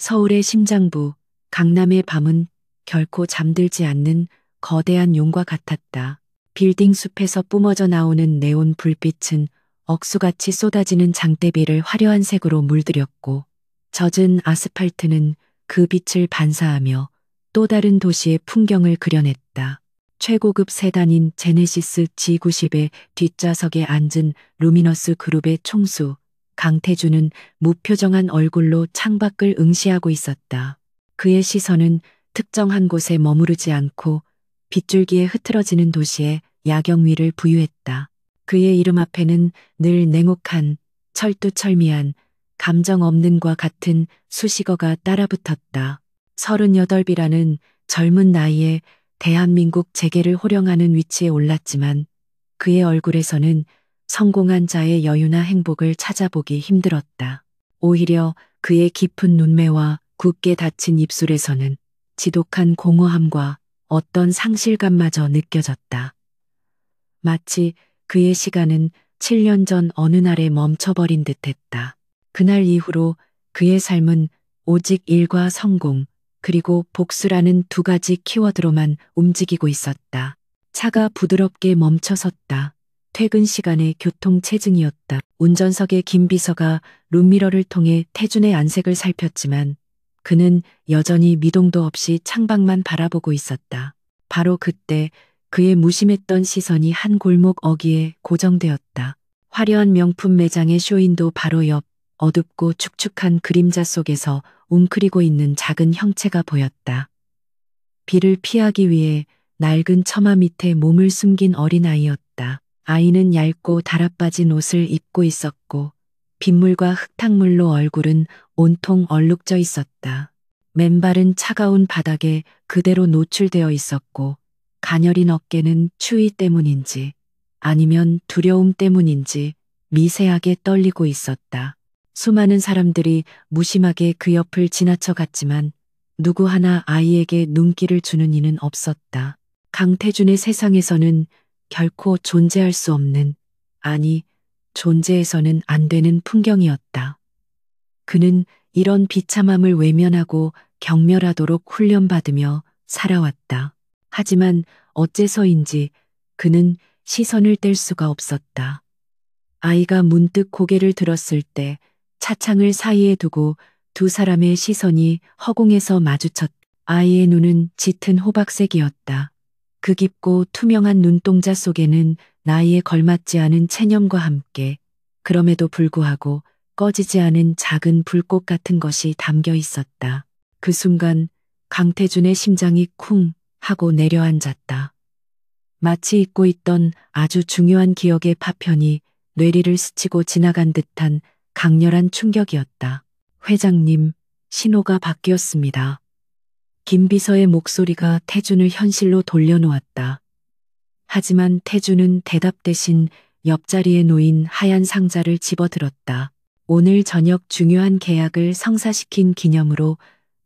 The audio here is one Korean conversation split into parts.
서울의 심장부, 강남의 밤은 결코 잠들지 않는 거대한 용과 같았다. 빌딩 숲에서 뿜어져 나오는 네온 불빛은 억수같이 쏟아지는 장대비를 화려한 색으로 물들였고, 젖은 아스팔트는 그 빛을 반사하며 또 다른 도시의 풍경을 그려냈다. 최고급 세단인 제네시스 G90의 뒷좌석에 앉은 루미너스 그룹의 총수, 강태준은 무표정한 얼굴로 창밖을 응시하고 있었다. 그의 시선은 특정 한 곳에 머무르지 않고 빗줄기에 흐트러지는 도시에 야경미를 부유했다. 그의 이름 앞에는 늘 냉혹한, 철두철미한, 감정 없는과 같은 수식어가 따라붙었다. 38이라는 젊은 나이에 대한민국 재계를 호령하는 위치에 올랐지만 그의 얼굴에서는 성공한 자의 여유나 행복을 찾아보기 힘들었다. 오히려 그의 깊은 눈매와 굳게 닫힌 입술에서는 지독한 공허함과 어떤 상실감마저 느껴졌다. 마치 그의 시간은 7년 전 어느 날에 멈춰버린 듯했다. 그날 이후로 그의 삶은 오직 일과 성공, 그리고 복수라는 두 가지 키워드로만 움직이고 있었다. 차가 부드럽게 멈춰섰다. 퇴근 시간의 교통체증이었다. 운전석의 김 비서가 룸미러를 통해 태준의 안색을 살폈지만 그는 여전히 미동도 없이 창밖만 바라보고 있었다. 바로 그때 그의 무심했던 시선이 한 골목 어귀에 고정되었다. 화려한 명품 매장의 쇼윈도 바로 옆 어둡고 축축한 그림자 속에서 웅크리고 있는 작은 형체가 보였다. 비를 피하기 위해 낡은 처마 밑에 몸을 숨긴 어린아이였다. 아이는 얇고 달아빠진 옷을 입고 있었고 빗물과 흙탕물로 얼굴은 온통 얼룩져 있었다. 맨발은 차가운 바닥에 그대로 노출되어 있었고 가녀린 어깨는 추위 때문인지 아니면 두려움 때문인지 미세하게 떨리고 있었다. 수많은 사람들이 무심하게 그 옆을 지나쳐 갔지만 누구 하나 아이에게 눈길을 주는 이는 없었다. 강태준의 세상에서는 결코 존재할 수 없는, 아니, 존재해서는 안 되는 풍경이었다. 그는 이런 비참함을 외면하고 경멸하도록 훈련받으며 살아왔다. 하지만 어째서인지 그는 시선을 뗄 수가 없었다. 아이가 문득 고개를 들었을 때 차창을 사이에 두고 두 사람의 시선이 허공에서 마주쳤다. 아이의 눈은 짙은 호박색이었다. 그 깊고 투명한 눈동자 속에는 나이에 걸맞지 않은 체념과 함께 그럼에도 불구하고 꺼지지 않은 작은 불꽃 같은 것이 담겨 있었다. 그 순간 강태준의 심장이 쿵 하고 내려앉았다. 마치 잊고 있던 아주 중요한 기억의 파편이 뇌리를 스치고 지나간 듯한 강렬한 충격이었다. 회장님, 신호가 바뀌었습니다. 김 비서의 목소리가 태준을 현실로 돌려놓았다. 하지만 태준은 대답 대신 옆자리에 놓인 하얀 상자를 집어들었다. 오늘 저녁 중요한 계약을 성사시킨 기념으로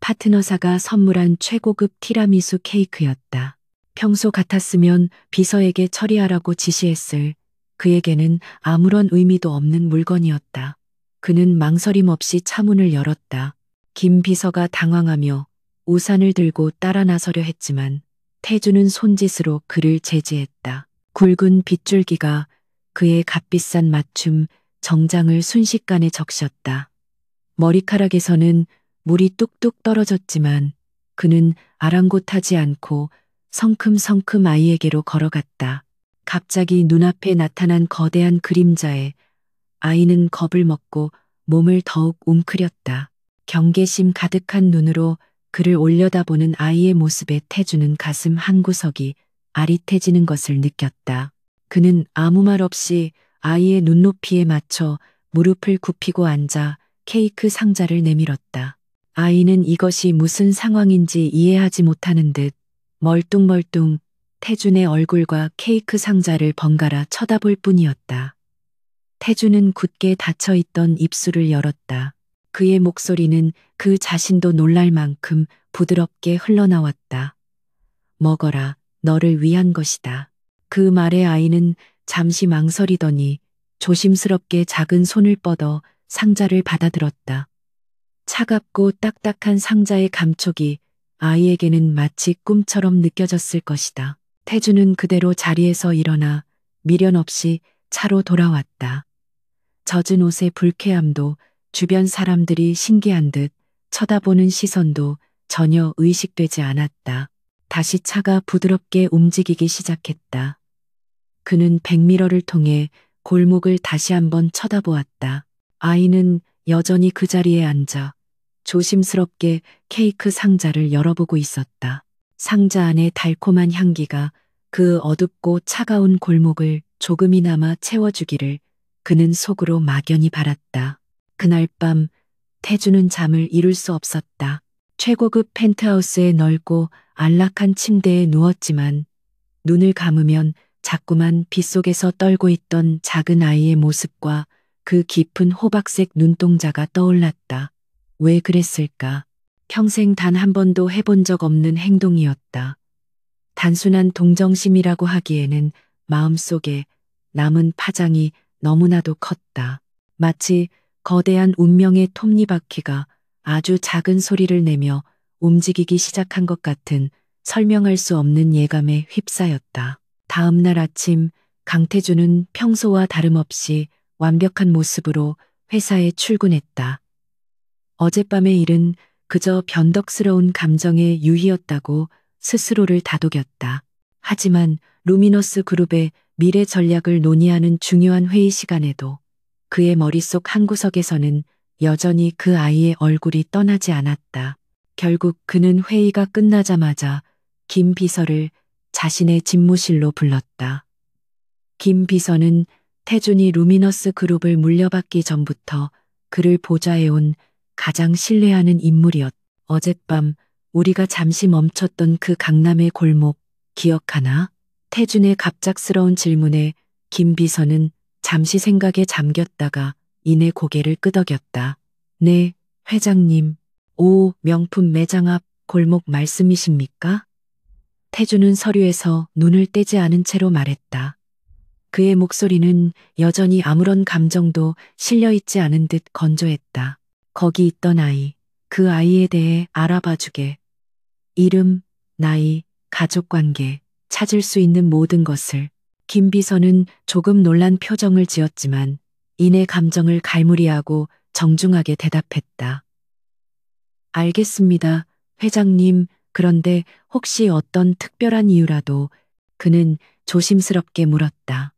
파트너사가 선물한 최고급 티라미수 케이크였다. 평소 같았으면 비서에게 처리하라고 지시했을 그에게는 아무런 의미도 없는 물건이었다. 그는 망설임 없이 차문을 열었다. 김 비서가 당황하며 우산을 들고 따라 나서려 했지만 태준은 손짓으로 그를 제지했다. 굵은 빗줄기가 그의 값비싼 맞춤 정장을 순식간에 적셨다. 머리카락에서는 물이 뚝뚝 떨어졌지만 그는 아랑곳하지 않고 성큼성큼 아이에게로 걸어갔다. 갑자기 눈앞에 나타난 거대한 그림자에 아이는 겁을 먹고 몸을 더욱 웅크렸다. 경계심 가득한 눈으로 그를 올려다보는 아이의 모습에 태준은 가슴 한구석이 아릿해지는 것을 느꼈다. 그는 아무 말 없이 아이의 눈높이에 맞춰 무릎을 굽히고 앉아 케이크 상자를 내밀었다. 아이는 이것이 무슨 상황인지 이해하지 못하는 듯 멀뚱멀뚱 태준의 얼굴과 케이크 상자를 번갈아 쳐다볼 뿐이었다. 태준은 굳게 닫혀있던 입술을 열었다. 그의 목소리는 그 자신도 놀랄 만큼 부드럽게 흘러나왔다. 먹어라, 너를 위한 것이다. 그 말에 아이는 잠시 망설이더니 조심스럽게 작은 손을 뻗어 상자를 받아들었다. 차갑고 딱딱한 상자의 감촉이 아이에게는 마치 꿈처럼 느껴졌을 것이다. 태주는 그대로 자리에서 일어나 미련 없이 차로 돌아왔다. 젖은 옷의 불쾌함도 주변 사람들이 신기한 듯 쳐다보는 시선도 전혀 의식되지 않았다. 다시 차가 부드럽게 움직이기 시작했다. 그는 백미러를 통해 골목을 다시 한번 쳐다보았다. 아이는 여전히 그 자리에 앉아 조심스럽게 케이크 상자를 열어보고 있었다. 상자 안의 달콤한 향기가 그 어둡고 차가운 골목을 조금이나마 채워주기를 그는 속으로 막연히 바랐다. 그날 밤 태주는 잠을 이룰 수 없었다. 최고급 펜트하우스의 넓고 안락한 침대에 누웠지만 눈을 감으면 자꾸만 빗속에서 떨고 있던 작은 아이의 모습과 그 깊은 호박색 눈동자가 떠올랐다. 왜 그랬을까? 평생 단 한 번도 해본 적 없는 행동이었다. 단순한 동정심이라고 하기에는 마음속에 남은 파장이 너무나도 컸다. 마치 거대한 운명의 톱니바퀴가 아주 작은 소리를 내며 움직이기 시작한 것 같은 설명할 수 없는 예감에 휩싸였다. 다음 날 아침 강태주는 평소와 다름없이 완벽한 모습으로 회사에 출근했다. 어젯밤의 일은 그저 변덕스러운 감정의 유희였다고 스스로를 다독였다. 하지만 루미너스 그룹의 미래 전략을 논의하는 중요한 회의 시간에도 그의 머릿속 한구석에서는 여전히 그 아이의 얼굴이 떠나지 않았다. 결국 그는 회의가 끝나자마자 김 비서를 자신의 집무실로 불렀다. 김 비서는 태준이 루미너스 그룹을 물려받기 전부터 그를 보좌해온 가장 신뢰하는 인물이었다. 어젯밤 우리가 잠시 멈췄던 그 강남의 골목 기억하나? 태준의 갑작스러운 질문에 김 비서는 잠시 생각에 잠겼다가 이내 고개를 끄덕였다. 네, 회장님. 오, 명품 매장 앞 골목 말씀이십니까? 태준은 서류에서 눈을 떼지 않은 채로 말했다. 그의 목소리는 여전히 아무런 감정도 실려있지 않은 듯 건조했다. 거기 있던 아이, 그 아이에 대해 알아봐주게. 이름, 나이, 가족관계, 찾을 수 있는 모든 것을. 김 비서는 조금 놀란 표정을 지었지만 이내 감정을 갈무리하고 정중하게 대답했다. 알겠습니다, 회장님. 그런데 혹시 어떤 특별한 이유라도? 그는 조심스럽게 물었다.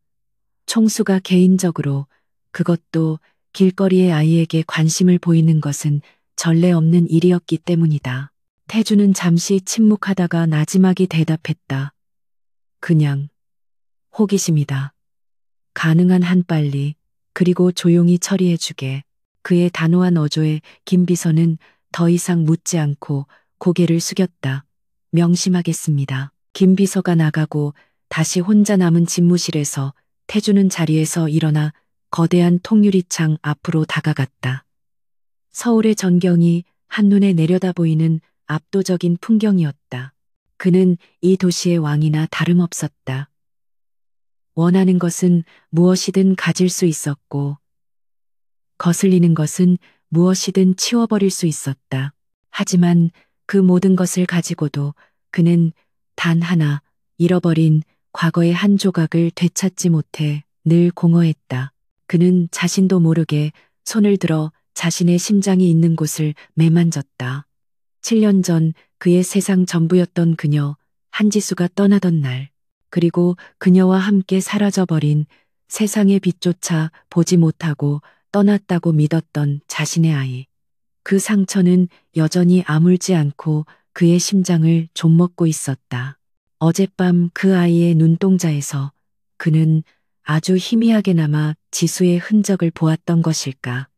총수가 개인적으로, 그것도 길거리의 아이에게 관심을 보이는 것은 전례 없는 일이었기 때문이다. 태주는 잠시 침묵하다가 나지막이 대답했다. 그냥 호기심이다. 가능한 한 빨리, 그리고 조용히 처리해주게. 그의 단호한 어조에 김 비서는 더 이상 묻지 않고 고개를 숙였다. 명심하겠습니다. 김 비서가 나가고 다시 혼자 남은 집무실에서 태주는 자리에서 일어나 거대한 통유리창 앞으로 다가갔다. 서울의 전경이 한눈에 내려다 보이는 압도적인 풍경이었다. 그는 이 도시의 왕이나 다름없었다. 원하는 것은 무엇이든 가질 수 있었고, 거슬리는 것은 무엇이든 치워버릴 수 있었다. 하지만 그 모든 것을 가지고도 그는 단 하나 잃어버린 과거의 한 조각을 되찾지 못해 늘 공허했다. 그는 자신도 모르게 손을 들어 자신의 심장이 있는 곳을 매만졌다. 7년 전 그의 세상 전부였던 그녀, 한지수가 떠나던 날, 그리고 그녀와 함께 사라져버린 세상의 빛조차 보지 못하고 떠났다고 믿었던 자신의 아이. 그 상처는 여전히 아물지 않고 그의 심장을 좀먹고 있었다. 어젯밤 그 아이의 눈동자에서 그는 아주 희미하게나마 지수의 흔적을 보았던 것일까?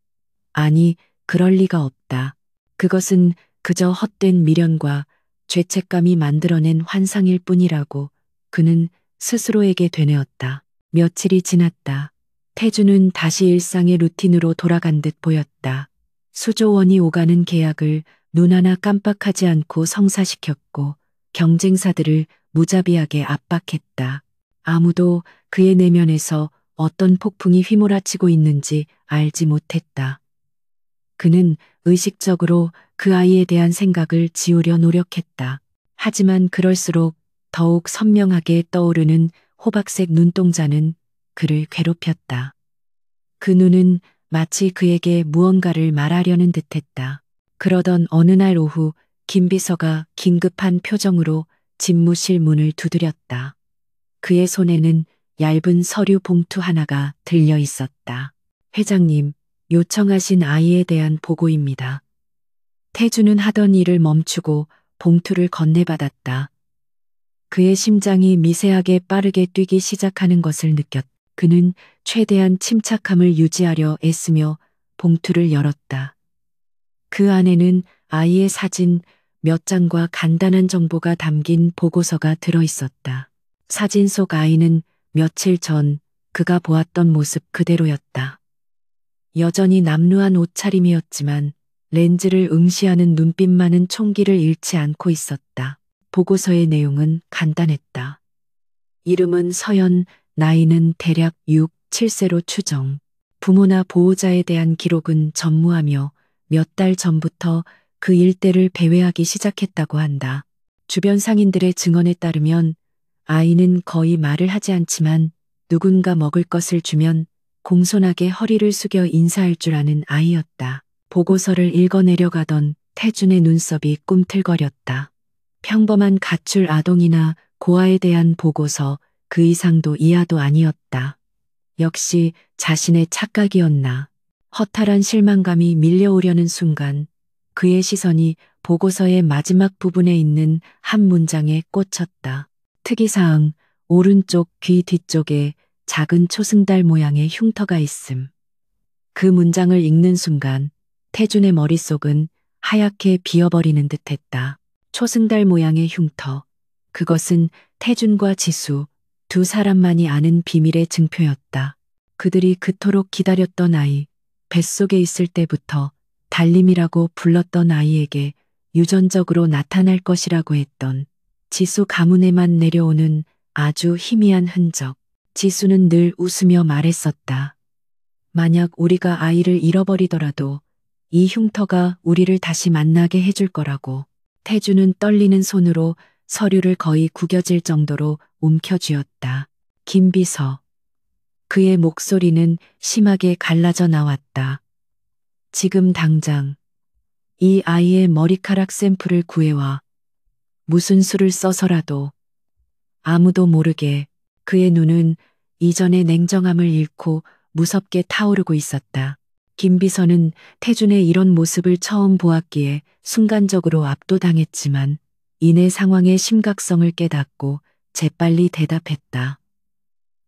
아니, 그럴 리가 없다. 그것은 그저 헛된 미련과 죄책감이 만들어낸 환상일 뿐이라고 그는 스스로에게 되뇌었다. 며칠이 지났다. 태주는 다시 일상의 루틴으로 돌아간 듯 보였다. 수조 원이 오가는 계약을 눈 하나 깜빡하지 않고 성사시켰고 경쟁사들을 무자비하게 압박했다. 아무도 그의 내면에서 어떤 폭풍이 휘몰아치고 있는지 알지 못했다. 그는 의식적으로 그 아이에 대한 생각을 지우려 노력했다. 하지만 그럴수록 더욱 선명하게 떠오르는 호박색 눈동자는 그를 괴롭혔다. 그 눈은 마치 그에게 무언가를 말하려는 듯했다. 그러던 어느 날 오후 김 비서가 긴급한 표정으로 집무실 문을 두드렸다. 그의 손에는 얇은 서류 봉투 하나가 들려 있었다. 회장님, 요청하신 아이에 대한 보고입니다. 태주는 하던 일을 멈추고 봉투를 건네받았다. 그의 심장이 미세하게 빠르게 뛰기 시작하는 것을 느꼈다. 그는 최대한 침착함을 유지하려 애쓰며 봉투를 열었다. 그 안에는 아이의 사진 몇 장과 간단한 정보가 담긴 보고서가 들어 있었다. 사진 속 아이는 며칠 전 그가 보았던 모습 그대로였다. 여전히 남루한 옷차림이었지만 렌즈를 응시하는 눈빛만은 총기를 잃지 않고 있었다. 보고서의 내용은 간단했다. 이름은 서연, 나이는 대략 6, 7세로 추정. 부모나 보호자에 대한 기록은 전무하며 몇 달 전부터 그 일대를 배회하기 시작했다고 한다. 주변 상인들의 증언에 따르면 아이는 거의 말을 하지 않지만 누군가 먹을 것을 주면 공손하게 허리를 숙여 인사할 줄 아는 아이였다. 보고서를 읽어내려가던 태준의 눈썹이 꿈틀거렸다. 평범한 가출 아동이나 고아에 대한 보고서 그 이상도 이하도 아니었다. 역시 자신의 착각이었나. 허탈한 실망감이 밀려오려는 순간 그의 시선이 보고서의 마지막 부분에 있는 한 문장에 꽂혔다. 특이사항, 오른쪽 귀 뒤쪽에 작은 초승달 모양의 흉터가 있음. 그 문장을 읽는 순간 태준의 머릿속은 하얗게 비어버리는 듯했다. 초승달 모양의 흉터. 그것은 태준과 지수, 두 사람만이 아는 비밀의 증표였다. 그들이 그토록 기다렸던 아이, 뱃속에 있을 때부터 달림이라고 불렀던 아이에게 유전적으로 나타날 것이라고 했던 지수 가문에만 내려오는 아주 희미한 흔적. 지수는 늘 웃으며 말했었다. 만약 우리가 아이를 잃어버리더라도 이 흉터가 우리를 다시 만나게 해줄 거라고. 태주는 떨리는 손으로 서류를 거의 구겨질 정도로 움켜쥐었다. 김비서. 그의 목소리는 심하게 갈라져 나왔다. 지금 당장 이 아이의 머리카락 샘플을 구해와. 무슨 수를 써서라도. 아무도 모르게. 그의 눈은 이전의 냉정함을 잃고 무섭게 타오르고 있었다. 김비서는 태준의 이런 모습을 처음 보았기에 순간적으로 압도당했지만 이내 상황의 심각성을 깨닫고 재빨리 대답했다.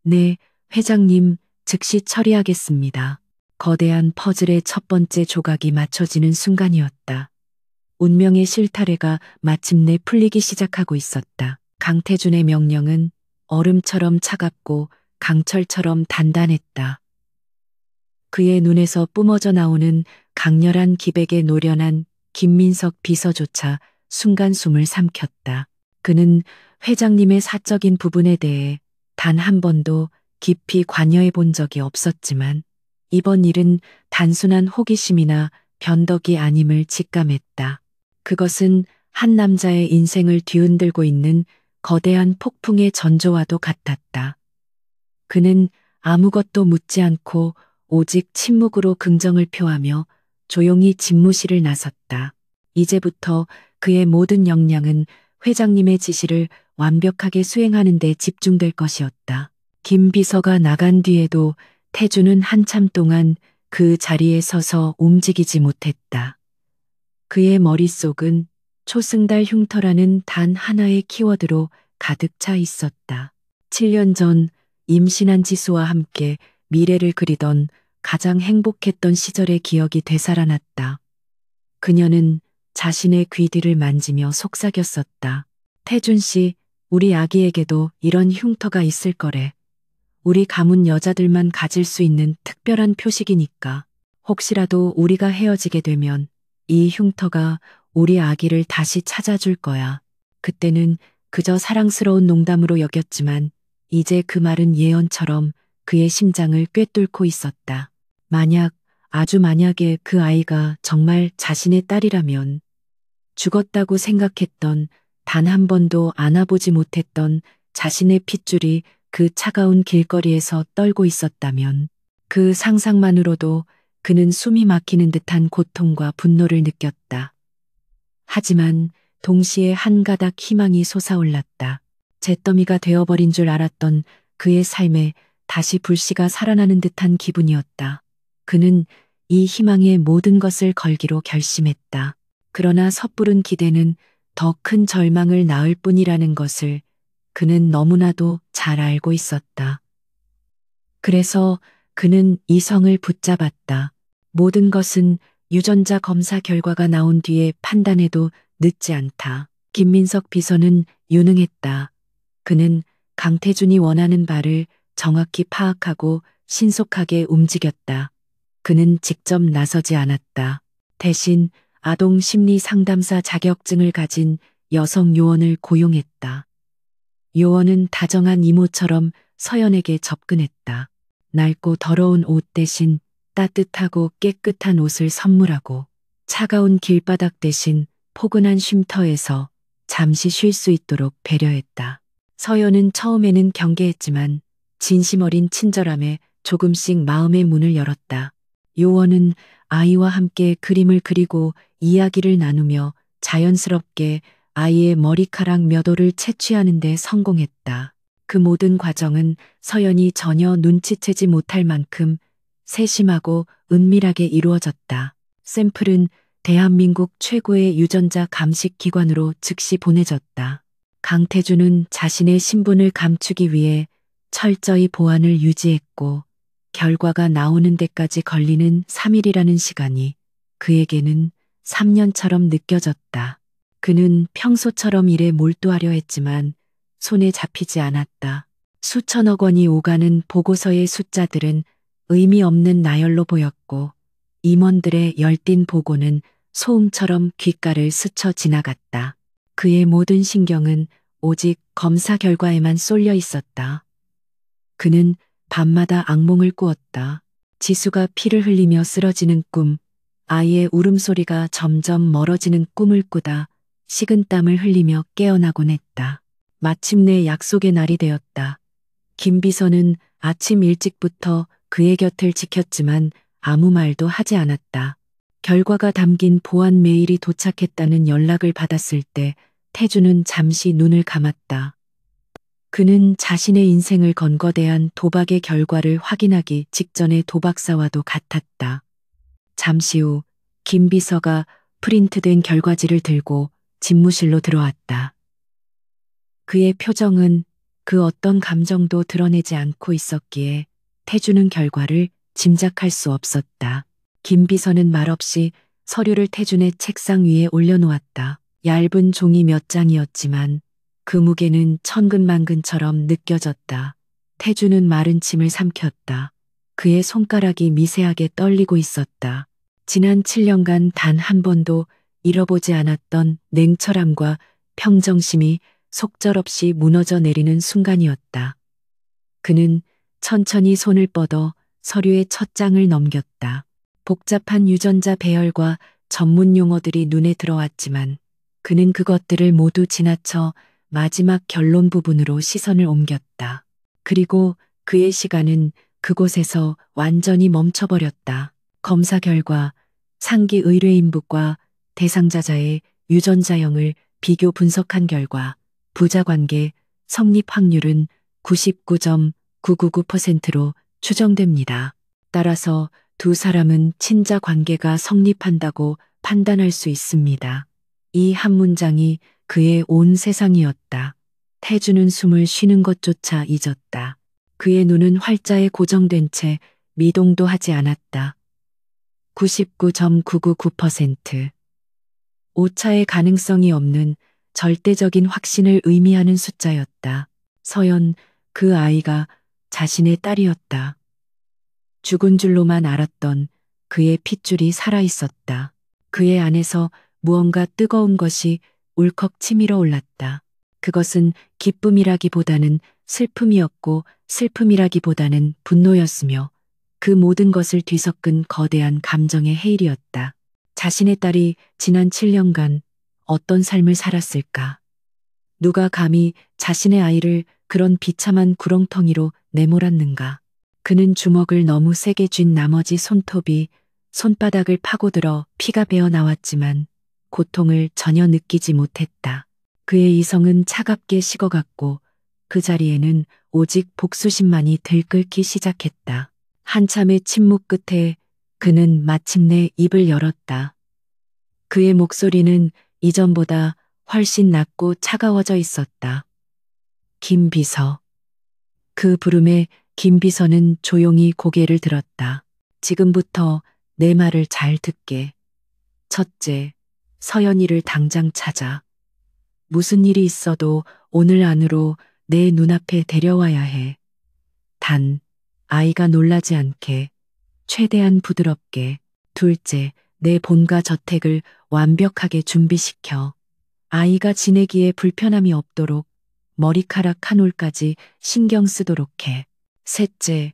네, 회장님, 즉시 처리하겠습니다. 거대한 퍼즐의 첫 번째 조각이 맞춰지는 순간이었다. 운명의 실타래가 마침내 풀리기 시작하고 있었다. 강태준의 명령은 얼음처럼 차갑고 강철처럼 단단했다. 그의 눈에서 뿜어져 나오는 강렬한 기백에 노련한 김민석 비서조차 순간 숨을 삼켰다. 그는 회장님의 사적인 부분에 대해 단 한 번도 깊이 관여해 본 적이 없었지만 이번 일은 단순한 호기심이나 변덕이 아님을 직감했다. 그것은 한 남자의 인생을 뒤흔들고 있는 거대한 폭풍의 전조와도 같았다. 그는 아무것도 묻지 않고 오직 침묵으로 긍정을 표하며 조용히 집무실을 나섰다. 이제부터 그의 모든 역량은 회장님의 지시를 완벽하게 수행하는 데 집중될 것이었다. 김 비서가 나간 뒤에도 태주는 한참 동안 그 자리에 서서 움직이지 못했다. 그의 머릿속은 초승달 흉터라는 단 하나의 키워드로 가득 차 있었다. 7년 전 임신한 지수와 함께 미래를 그리던 가장 행복했던 시절의 기억이 되살아났다. 그녀는 자신의 귀 뒤를 만지며 속삭였었다. 태준 씨, 우리 아기에게도 이런 흉터가 있을 거래. 우리 가문 여자들만 가질 수 있는 특별한 표식이니까. 혹시라도 우리가 헤어지게 되면 이 흉터가 우리 아기를 다시 찾아줄 거야. 그때는 그저 사랑스러운 농담으로 여겼지만 이제 그 말은 예언처럼 그의 심장을 꿰뚫고 있었다. 만약 아주 만약에 그 아이가 정말 자신의 딸이라면 죽었다고 생각했던 단 한 번도 안아보지 못했던 자신의 핏줄이 그 차가운 길거리에서 떨고 있었다면 그 상상만으로도 그는 숨이 막히는 듯한 고통과 분노를 느꼈다. 하지만 동시에 한 가닥 희망이 솟아올랐다. 잿더미가 되어버린 줄 알았던 그의 삶에 다시 불씨가 살아나는 듯한 기분이었다. 그는 이 희망에 모든 것을 걸기로 결심했다. 그러나 섣부른 기대는 더 큰 절망을 낳을 뿐이라는 것을 그는 너무나도 잘 알고 있었다. 그래서 그는 이성을 붙잡았다. 모든 것은 유전자 검사 결과가 나온 뒤에 판단해도 늦지 않다. 김민석 비서는 유능했다. 그는 강태준이 원하는 바를 정확히 파악하고 신속하게 움직였다. 그는 직접 나서지 않았다. 대신 아동 심리 상담사 자격증을 가진 여성 요원을 고용했다. 요원은 다정한 이모처럼 서연에게 접근했다. 낡고 더러운 옷 대신 따뜻하고 깨끗한 옷을 선물하고 차가운 길바닥 대신 포근한 쉼터에서 잠시 쉴 수 있도록 배려했다. 서연은 처음에는 경계했지만 진심 어린 친절함에 조금씩 마음의 문을 열었다. 요원은 아이와 함께 그림을 그리고 이야기를 나누며 자연스럽게 아이의 머리카락 몇 올을 채취하는 데 성공했다. 그 모든 과정은 서연이 전혀 눈치채지 못할 만큼 세심하고 은밀하게 이루어졌다. 샘플은 대한민국 최고의 유전자 감식 기관으로 즉시 보내졌다. 강태준은 자신의 신분을 감추기 위해 철저히 보안을 유지했고 결과가 나오는 데까지 걸리는 3일이라는 시간이 그에게는 3년처럼 느껴졌다. 그는 평소처럼 일에 몰두하려 했지만 손에 잡히지 않았다. 수천억 원이 오가는 보고서의 숫자들은 의미 없는 나열로 보였고 임원들의 열띤 보고는 소음처럼 귓가를 스쳐 지나갔다. 그의 모든 신경은 오직 검사 결과에만 쏠려 있었다. 그는 밤마다 악몽을 꾸었다. 지수가 피를 흘리며 쓰러지는 꿈, 아이의 울음소리가 점점 멀어지는 꿈을 꾸다 식은땀을 흘리며 깨어나곤 했다. 마침내 약속의 날이 되었다. 김 비서는 아침 일찍부터 그의 곁을 지켰지만 아무 말도 하지 않았다. 결과가 담긴 보안 메일이 도착했다는 연락을 받았을 때 태주는 잠시 눈을 감았다. 그는 자신의 인생을 건 거대한 도박의 결과를 확인하기 직전의 도박사와도 같았다. 잠시 후 김 비서가 프린트된 결과지를 들고 집무실로 들어왔다. 그의 표정은 그 어떤 감정도 드러내지 않고 있었기에 태주는 결과를 짐작할 수 없었다. 김 비서는 말없이 서류를 태준의 책상 위에 올려놓았다. 얇은 종이 몇 장이었지만 그 무게는 천근만근처럼 느껴졌다. 태주는 마른 침을 삼켰다. 그의 손가락이 미세하게 떨리고 있었다. 지난 7년간 단 한 번도 잃어보지 않았던 냉철함과 평정심이 속절없이 무너져 내리는 순간이었다. 그는 천천히 손을 뻗어 서류의 첫 장을 넘겼다. 복잡한 유전자 배열과 전문 용어들이 눈에 들어왔지만 그는 그것들을 모두 지나쳐 마지막 결론 부분으로 시선을 옮겼다. 그리고 그의 시간은 그곳에서 완전히 멈춰버렸다. 검사 결과 상기 의뢰인북과 대상자자의 유전자형을 비교 분석한 결과 부자관계 성립 확률은 99.999%로 추정됩니다. 따라서 두 사람은 친자 관계가 성립한다고 판단할 수 있습니다. 이 한 문장이 그의 온 세상이었다. 태주는 숨을 쉬는 것조차 잊었다. 그의 눈은 활자에 고정된 채 미동도 하지 않았다. 99.999%. 오차의 가능성이 없는 절대적인 확신을 의미하는 숫자였다. 서연, 그 아이가 자신의 딸이었다. 죽은 줄로만 알았던 그의 핏줄이 살아있었다. 그의 안에서 무언가 뜨거운 것이 울컥 치밀어 올랐다. 그것은 기쁨이라기보다는 슬픔이었고 슬픔이라기보다는 분노였으며 그 모든 것을 뒤섞은 거대한 감정의 해일이었다. 자신의 딸이 지난 7년간 어떤 삶을 살았을까? 누가 감히 자신의 아이를 그런 비참한 구렁텅이로 내몰았는가? 그는 주먹을 너무 세게 쥔 나머지 손톱이 손바닥을 파고들어 피가 배어 나왔지만 고통을 전혀 느끼지 못했다. 그의 이성은 차갑게 식어갔고 그 자리에는 오직 복수심만이 들끓기 시작했다. 한참의 침묵 끝에 그는 마침내 입을 열었다. 그의 목소리는 이전보다 훨씬 낮고 차가워져 있었다. 김 비서. 그 부름에 김 비서는 조용히 고개를 들었다. 지금부터 내 말을 잘 듣게. 첫째, 서연이를 당장 찾아. 무슨 일이 있어도 오늘 안으로 내 눈앞에 데려와야 해. 단, 아이가 놀라지 않게, 최대한 부드럽게. 둘째, 내 본가 저택을 완벽하게 준비시켜. 아이가 지내기에 불편함이 없도록 머리카락 한 올까지 신경 쓰도록 해. 셋째,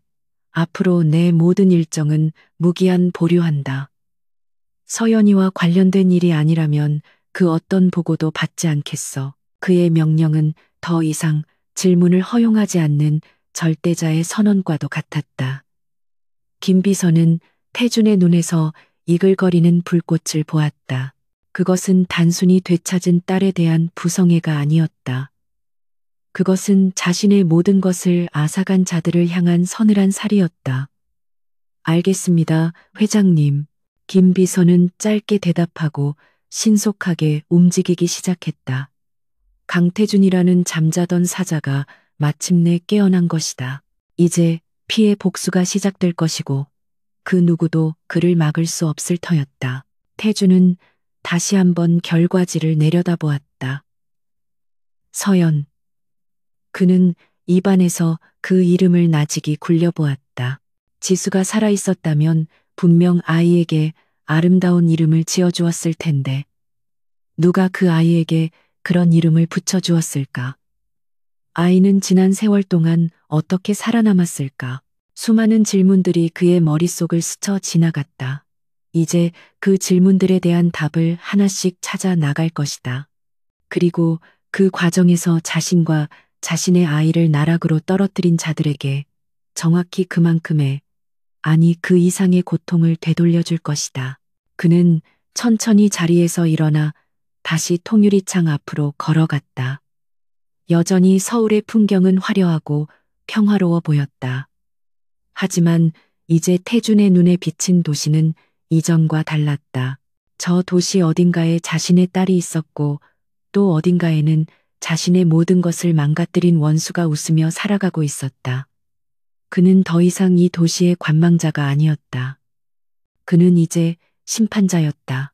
앞으로 내 모든 일정은 무기한 보류한다. 서연이와 관련된 일이 아니라면 그 어떤 보고도 받지 않겠어. 그의 명령은 더 이상 질문을 허용하지 않는 절대자의 선언과도 같았다. 김 비서는 태준의 눈에서 이글거리는 불꽃을 보았다. 그것은 단순히 되찾은 딸에 대한 부성애가 아니었다. 그것은 자신의 모든 것을 앗아간 자들을 향한 서늘한 살이었다. 알겠습니다, 회장님. 김 비서는 짧게 대답하고 신속하게 움직이기 시작했다. 강태준이라는 잠자던 사자가 마침내 깨어난 것이다. 이제 피해 복수가 시작될 것이고 그 누구도 그를 막을 수 없을 터였다. 태준은 다시 한번 결과지를 내려다보았다. 서연. 그는 입안에서 그 이름을 나직이 굴려보았다. 지수가 살아있었다면 분명 아이에게 아름다운 이름을 지어주었을 텐데 누가 그 아이에게 그런 이름을 붙여주었을까? 아이는 지난 세월 동안 어떻게 살아남았을까? 수많은 질문들이 그의 머릿속을 스쳐 지나갔다. 이제 그 질문들에 대한 답을 하나씩 찾아 나갈 것이다. 그리고 그 과정에서 자신과 자신의 아이를 나락으로 떨어뜨린 자들에게 정확히 그만큼의, 아니 그 이상의 고통을 되돌려줄 것이다. 그는 천천히 자리에서 일어나 다시 통유리창 앞으로 걸어갔다. 여전히 서울의 풍경은 화려하고 평화로워 보였다. 하지만 이제 태준의 눈에 비친 도시는 이전과 달랐다. 저 도시 어딘가에 자신의 딸이 있었고 또 어딘가에는 자신의 모든 것을 망가뜨린 원수가 웃으며 살아가고 있었다. 그는 더 이상 이 도시의 관망자가 아니었다. 그는 이제 심판자였다.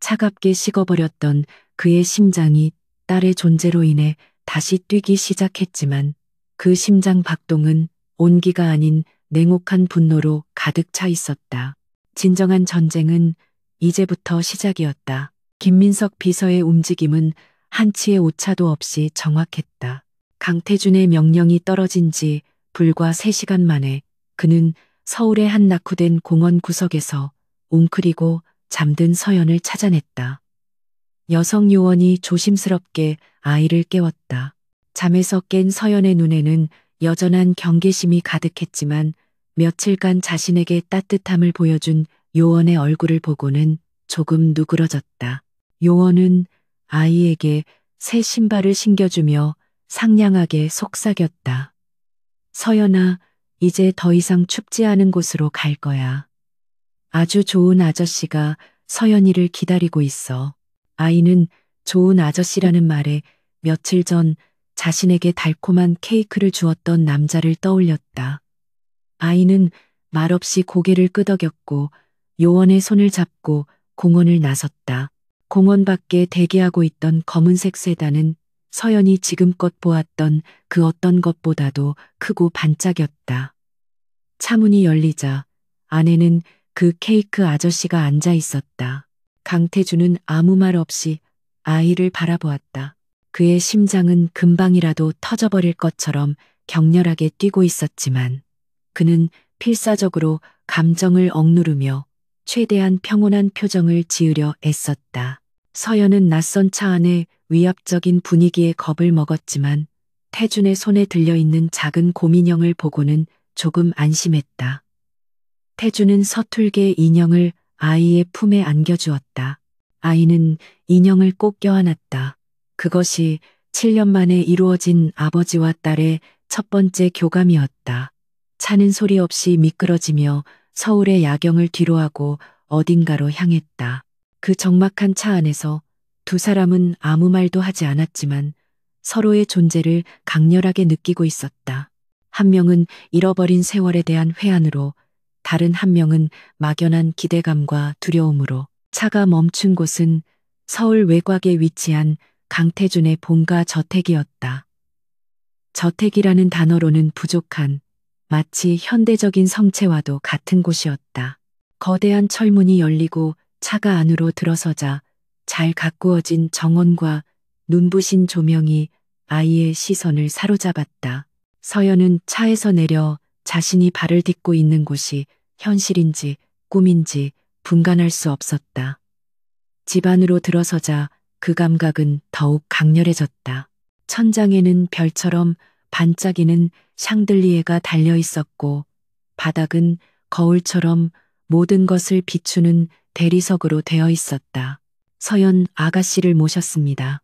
차갑게 식어버렸던 그의 심장이 딸의 존재로 인해 다시 뛰기 시작했지만 그 심장 박동은 온기가 아닌 냉혹한 분노로 가득 차 있었다. 진정한 전쟁은 이제부터 시작이었다. 김민석 비서의 움직임은 한치의 오차도 없이 정확했다. 강태준의 명령이 떨어진 지 불과 3시간 만에 그는 서울의 한 낙후된 공원 구석에서 웅크리고 잠든 서연을 찾아냈다. 여성 요원이 조심스럽게 아이를 깨웠다. 잠에서 깬 서연의 눈에는 여전한 경계심이 가득했지만 며칠간 자신에게 따뜻함을 보여준 요원의 얼굴을 보고는 조금 누그러졌다. 요원은 아이에게 새 신발을 신겨주며 상냥하게 속삭였다. 서연아, 이제 더 이상 춥지 않은 곳으로 갈 거야. 아주 좋은 아저씨가 서연이를 기다리고 있어. 아이는 좋은 아저씨라는 말에 며칠 전 자신에게 달콤한 케이크를 주었던 남자를 떠올렸다. 아이는 말없이 고개를 끄덕였고 요원의 손을 잡고 공원을 나섰다. 공원 밖에 대기하고 있던 검은색 세단은 서연이 지금껏 보았던 그 어떤 것보다도 크고 반짝였다. 차문이 열리자 안에는 그 케이크 아저씨가 앉아 있었다. 강태주는 아무 말 없이 아이를 바라보았다. 그의 심장은 금방이라도 터져버릴 것처럼 격렬하게 뛰고 있었지만 그는 필사적으로 감정을 억누르며 최대한 평온한 표정을 지으려 애썼다. 서연은 낯선 차 안에 위압적인 분위기에 겁을 먹었지만 태준의 손에 들려있는 작은 곰인형을 보고는 조금 안심했다. 태준은 서툴게 인형을 아이의 품에 안겨주었다. 아이는 인형을 꼭 껴안았다. 그것이 7년 만에 이루어진 아버지와 딸의 첫 번째 교감이었다. 차는 소리 없이 미끄러지며 서울의 야경을 뒤로하고 어딘가로 향했다. 그 적막한 차 안에서 두 사람은 아무 말도 하지 않았지만 서로의 존재를 강렬하게 느끼고 있었다. 한 명은 잃어버린 세월에 대한 회한으로, 다른 한 명은 막연한 기대감과 두려움으로. 차가 멈춘 곳은 서울 외곽에 위치한 강태준의 본가 저택이었다. 저택이라는 단어로는 부족한, 마치 현대적인 성체와도 같은 곳이었다. 거대한 철문이 열리고 차가 안으로 들어서자 잘 가꾸어진 정원과 눈부신 조명이 아이의 시선을 사로잡았다. 서연은 차에서 내려 자신이 발을 딛고 있는 곳이 현실인지 꿈인지 분간할 수 없었다. 집 안으로 들어서자 그 감각은 더욱 강렬해졌다. 천장에는 별처럼 반짝이는 샹들리에가 달려 있었고 바닥은 거울처럼 모든 것을 비추는 대리석으로 되어 있었다. 서연 아가씨를 모셨습니다.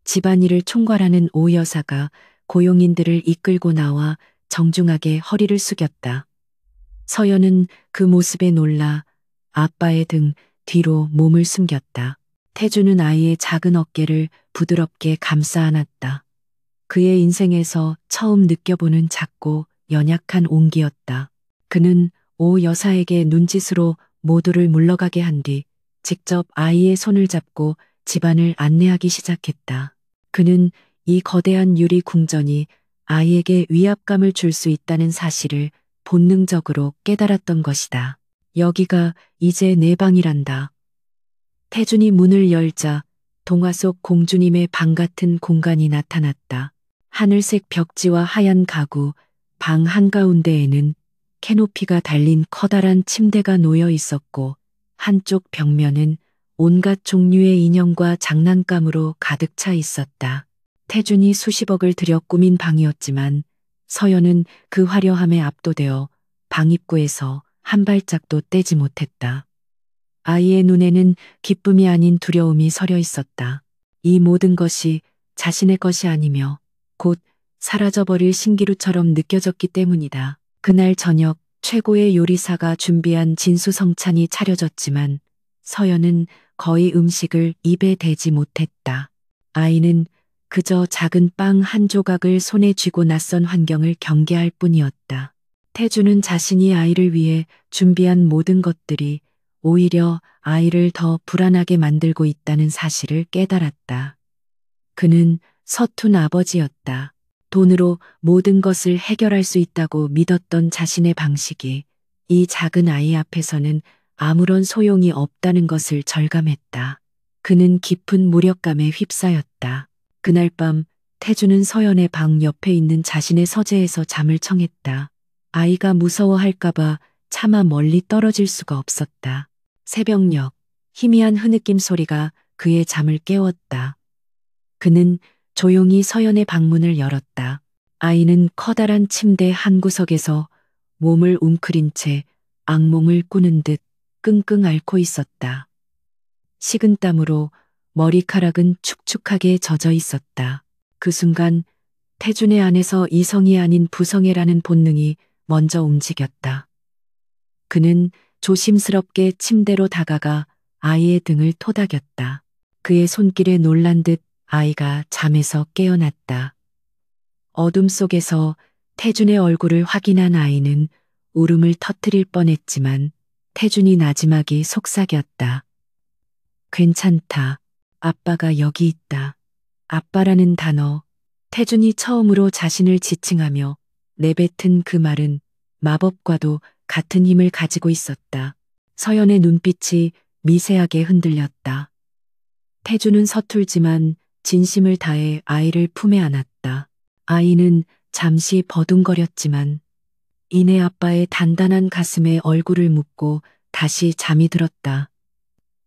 집안일을 총괄하는 오 여사가 고용인들을 이끌고 나와 정중하게 허리를 숙였다. 서연은 그 모습에 놀라 아빠의 등 뒤로 몸을 숨겼다. 태주는 아이의 작은 어깨를 부드럽게 감싸 안았다. 그의 인생에서 처음 느껴보는 작고 연약한 온기였다. 그는 오 여사에게 눈짓으로 모두를 물러가게 한 뒤 직접 아이의 손을 잡고 집안을 안내하기 시작했다. 그는 이 거대한 유리 궁전이 아이에게 위압감을 줄 수 있다는 사실을 본능적으로 깨달았던 것이다. 여기가 이제 내 방이란다. 태준이 문을 열자 동화 속 공주님의 방 같은 공간이 나타났다. 하늘색 벽지와 하얀 가구, 방 한가운데에는 캐노피가 달린 커다란 침대가 놓여 있었고 한쪽 벽면은 온갖 종류의 인형과 장난감으로 가득 차 있었다. 태준이 수십억을 들여 꾸민 방이었지만 서연은 그 화려함에 압도되어 방 입구에서 한 발짝도 떼지 못했다. 아이의 눈에는 기쁨이 아닌 두려움이 서려 있었다. 이 모든 것이 자신의 것이 아니며 곧 사라져버릴 신기루처럼 느껴졌기 때문이다. 그날 저녁 최고의 요리사가 준비한 진수성찬이 차려졌지만 서연은 거의 음식을 입에 대지 못했다. 아이는 그저 작은 빵 한 조각을 손에 쥐고 낯선 환경을 경계할 뿐이었다. 태주는 자신이 아이를 위해 준비한 모든 것들이 오히려 아이를 더 불안하게 만들고 있다는 사실을 깨달았다. 그는 서툰 아버지였다. 돈으로 모든 것을 해결할 수 있다고 믿었던 자신의 방식이 이 작은 아이 앞에서는 아무런 소용이 없다는 것을 절감했다. 그는 깊은 무력감에 휩싸였다. 그날 밤 태주는 서연의 방 옆에 있는 자신의 서재에서 잠을 청했다. 아이가 무서워할까봐 차마 멀리 떨어질 수가 없었다. 새벽녘 희미한 흐느낌 소리가 그의 잠을 깨웠다. 그는 조용히 서연의 방문을 열었다. 아이는 커다란 침대 한 구석에서 몸을 웅크린 채 악몽을 꾸는 듯 끙끙 앓고 있었다. 식은땀으로 머리카락은 축축하게 젖어 있었다. 그 순간 태준의 안에서 이성이 아닌 부성애라는 본능이 먼저 움직였다. 그는 조심스럽게 침대로 다가가 아이의 등을 토닥였다. 그의 손길에 놀란 듯 아이가 잠에서 깨어났다. 어둠 속에서 태준의 얼굴을 확인한 아이는 울음을 터뜨릴 뻔했지만 태준이 나지막이 속삭였다. 괜찮다. 아빠가 여기 있다. 아빠라는 단어. 태준이 처음으로 자신을 지칭하며 내뱉은 그 말은 마법과도 같은 힘을 가지고 있었다. 서연의 눈빛이 미세하게 흔들렸다. 태준은 서툴지만 진심을 다해 아이를 품에 안았다. 아이는 잠시 버둥거렸지만 이내 아빠의 단단한 가슴에 얼굴을 묻고 다시 잠이 들었다.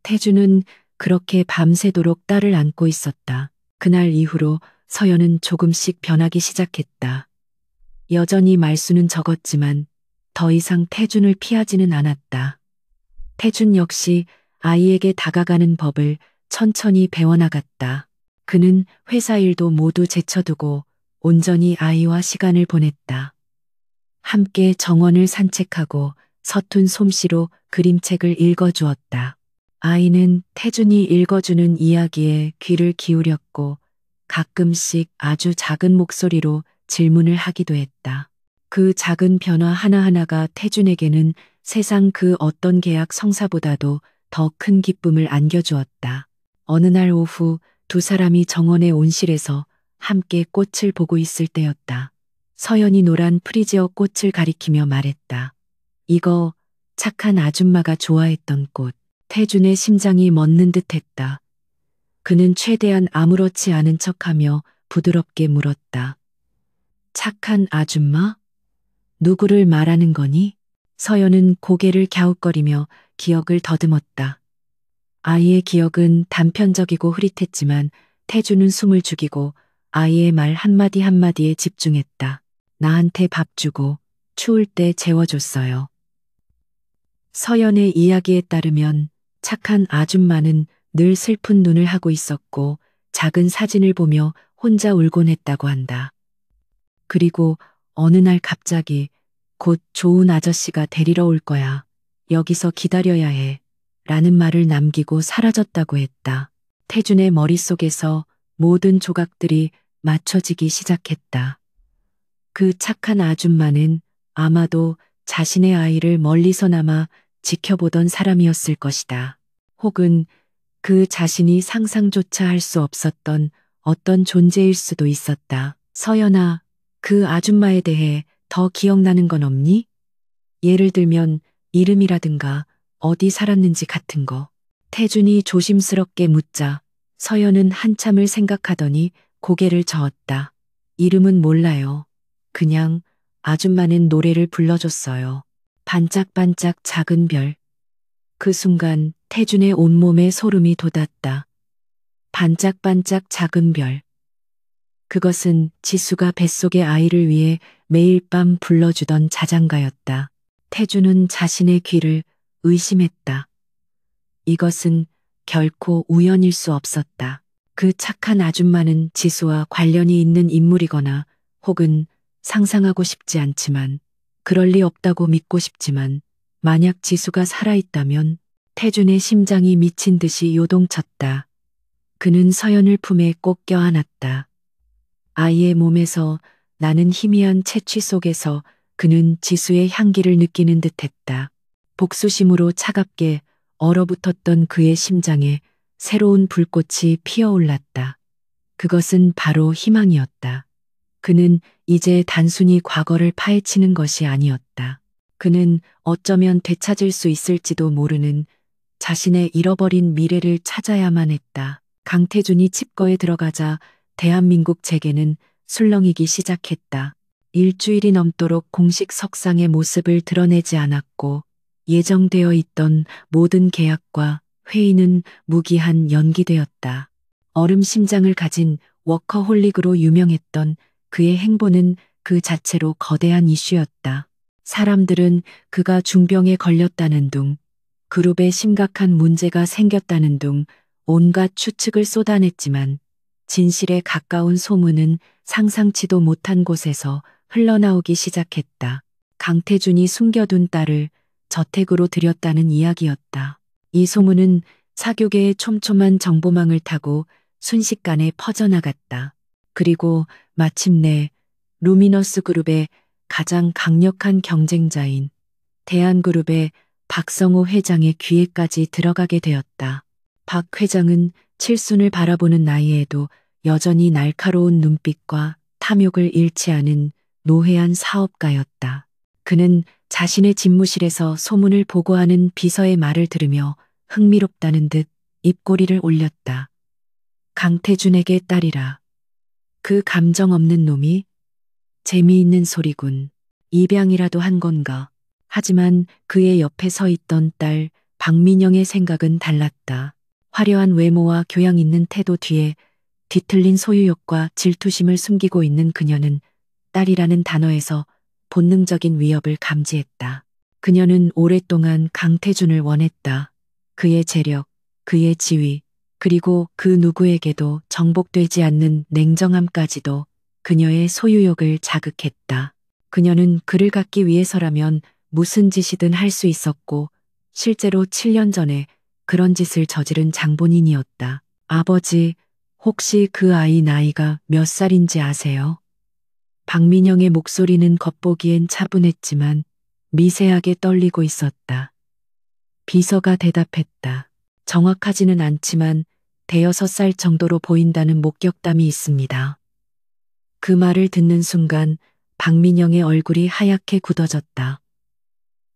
태준은 그렇게 밤새도록 딸을 안고 있었다. 그날 이후로 서연은 조금씩 변하기 시작했다. 여전히 말수는 적었지만 더 이상 태준을 피하지는 않았다. 태준 역시 아이에게 다가가는 법을 천천히 배워나갔다. 그는 회사 일도 모두 제쳐두고 온전히 아이와 시간을 보냈다. 함께 정원을 산책하고 서툰 솜씨로 그림책을 읽어주었다. 아이는 태준이 읽어주는 이야기에 귀를 기울였고 가끔씩 아주 작은 목소리로 질문을 하기도 했다. 그 작은 변화 하나하나가 태준에게는 세상 그 어떤 계약 성사보다도 더 큰 기쁨을 안겨주었다. 어느 날 오후 두 사람이 정원의 온실에서 함께 꽃을 보고 있을 때였다. 서연이 노란 프리지어 꽃을 가리키며 말했다. 이거 착한 아줌마가 좋아했던 꽃. 태준의 심장이 멎는 듯했다. 그는 최대한 아무렇지 않은 척하며 부드럽게 물었다. 착한 아줌마? 누구를 말하는 거니? 서연은 고개를 갸웃거리며 기억을 더듬었다. 아이의 기억은 단편적이고 흐릿했지만 태준은 숨을 죽이고 아이의 말 한마디 한마디에 집중했다. 나한테 밥 주고 추울 때 재워줬어요. 서연의 이야기에 따르면 착한 아줌마는 늘 슬픈 눈을 하고 있었고 작은 사진을 보며 혼자 울곤 했다고 한다. 그리고 어느 날 갑자기 곧 좋은 아저씨가 데리러 올 거야. 여기서 기다려야 해. 라는 말을 남기고 사라졌다고 했다. 태준의 머릿속에서 모든 조각들이 맞춰지기 시작했다. 그 착한 아줌마는 아마도 자신의 아이를 멀리서나마 지켜보던 사람이었을 것이다. 혹은 그 자신이 상상조차 할 수 없었던 어떤 존재일 수도 있었다. 서연아, 그 아줌마에 대해 더 기억나는 건 없니? 예를 들면 이름이라든가 어디 살았는지 같은 거. 태준이 조심스럽게 묻자 서연은 한참을 생각하더니 고개를 저었다. 이름은 몰라요. 그냥 아줌마는 노래를 불러줬어요. 반짝반짝 작은 별. 그 순간 태준의 온몸에 소름이 돋았다. 반짝반짝 작은 별. 그것은 지수가 뱃속의 아이를 위해 매일 밤 불러주던 자장가였다. 태준은 자신의 귀를 의심했다. 이것은 결코 우연일 수 없었다. 그 착한 아줌마는 지수와 관련이 있는 인물이거나 혹은 상상하고 싶지 않지만 그럴 리 없다고 믿고 싶지만 만약 지수가 살아있다면 태준의 심장이 미친 듯이 요동쳤다. 그는 서연을 품에 꼭 껴안았다. 아이의 몸에서 나는 희미한 채취 속에서 그는 지수의 향기를 느끼는 듯했다. 복수심으로 차갑게 얼어붙었던 그의 심장에 새로운 불꽃이 피어올랐다. 그것은 바로 희망이었다. 그는 이제 단순히 과거를 파헤치는 것이 아니었다. 그는 어쩌면 되찾을 수 있을지도 모르는 자신의 잃어버린 미래를 찾아야만 했다. 강태준이 칩거에 들어가자 대한민국 재계는 술렁이기 시작했다. 일주일이 넘도록 공식 석상의 모습을 드러내지 않았고 예정되어 있던 모든 계약과 회의는 무기한 연기되었다. 얼음 심장을 가진 워커홀릭으로 유명했던 그의 행보는 그 자체로 거대한 이슈였다. 사람들은 그가 중병에 걸렸다는 둥, 그룹에 심각한 문제가 생겼다는 둥 온갖 추측을 쏟아냈지만 진실에 가까운 소문은 상상치도 못한 곳에서 흘러나오기 시작했다. 강태준이 숨겨둔 딸을 저택으로 들였다는 이야기였다. 이 소문은 사교계의 촘촘한 정보망을 타고 순식간에 퍼져나갔다. 그리고 마침내 루미너스 그룹의 가장 강력한 경쟁자인 대한그룹의 박성호 회장의 귀에까지 들어가게 되었다. 박 회장은 칠순을 바라보는 나이에도 여전히 날카로운 눈빛과 탐욕을 잃지 않은 노회한 사업가였다. 그는 자신의 집무실에서 소문을 보고하는 비서의 말을 들으며 흥미롭다는 듯 입꼬리를 올렸다. 강태준에게 딸이라. 그 감정 없는 놈이? 재미있는 소리군. 입양이라도 한 건가. 하지만 그의 옆에 서 있던 딸 박민영의 생각은 달랐다. 화려한 외모와 교양 있는 태도 뒤에 뒤틀린 소유욕과 질투심을 숨기고 있는 그녀는 딸이라는 단어에서 본능적인 위협을 감지했다. 그녀는 오랫동안 강태준을 원했다. 그의 재력, 그의 지위, 그리고 그 누구에게도 정복되지 않는 냉정함까지도 그녀의 소유욕을 자극했다. 그녀는 그를 갖기 위해서라면 무슨 짓이든 할 수 있었고 실제로 7년 전에 그런 짓을 저지른 장본인이었다. 아버지, 혹시 그 아이 나이가 몇 살인지 아세요? 박민영의 목소리는 겉보기엔 차분했지만 미세하게 떨리고 있었다. 비서가 대답했다. 정확하지는 않지만 대여섯 살 정도로 보인다는 목격담이 있습니다. 그 말을 듣는 순간 박민영의 얼굴이 하얗게 굳어졌다.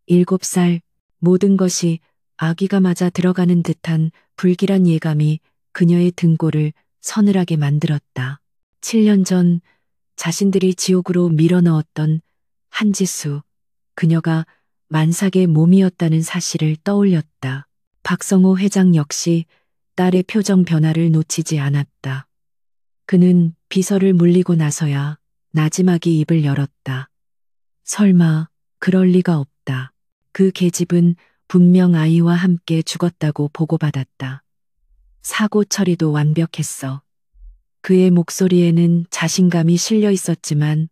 7살, 모든 것이 아기가 맞아 들어가는 듯한 불길한 예감이 그녀의 등골을 서늘하게 만들었다. 7년 전 자신들이 지옥으로 밀어넣었던 한지수, 그녀가 만삭의 몸이었다는 사실을 떠올렸다. 박성호 회장 역시 딸의 표정 변화를 놓치지 않았다. 그는 비서를 물리고 나서야 나지막이 입을 열었다. 설마 그럴 리가 없다. 그 계집은 분명 아이와 함께 죽었다고 보고받았다. 사고 처리도 완벽했어. 그의 목소리에는 자신감이 실려 있었지만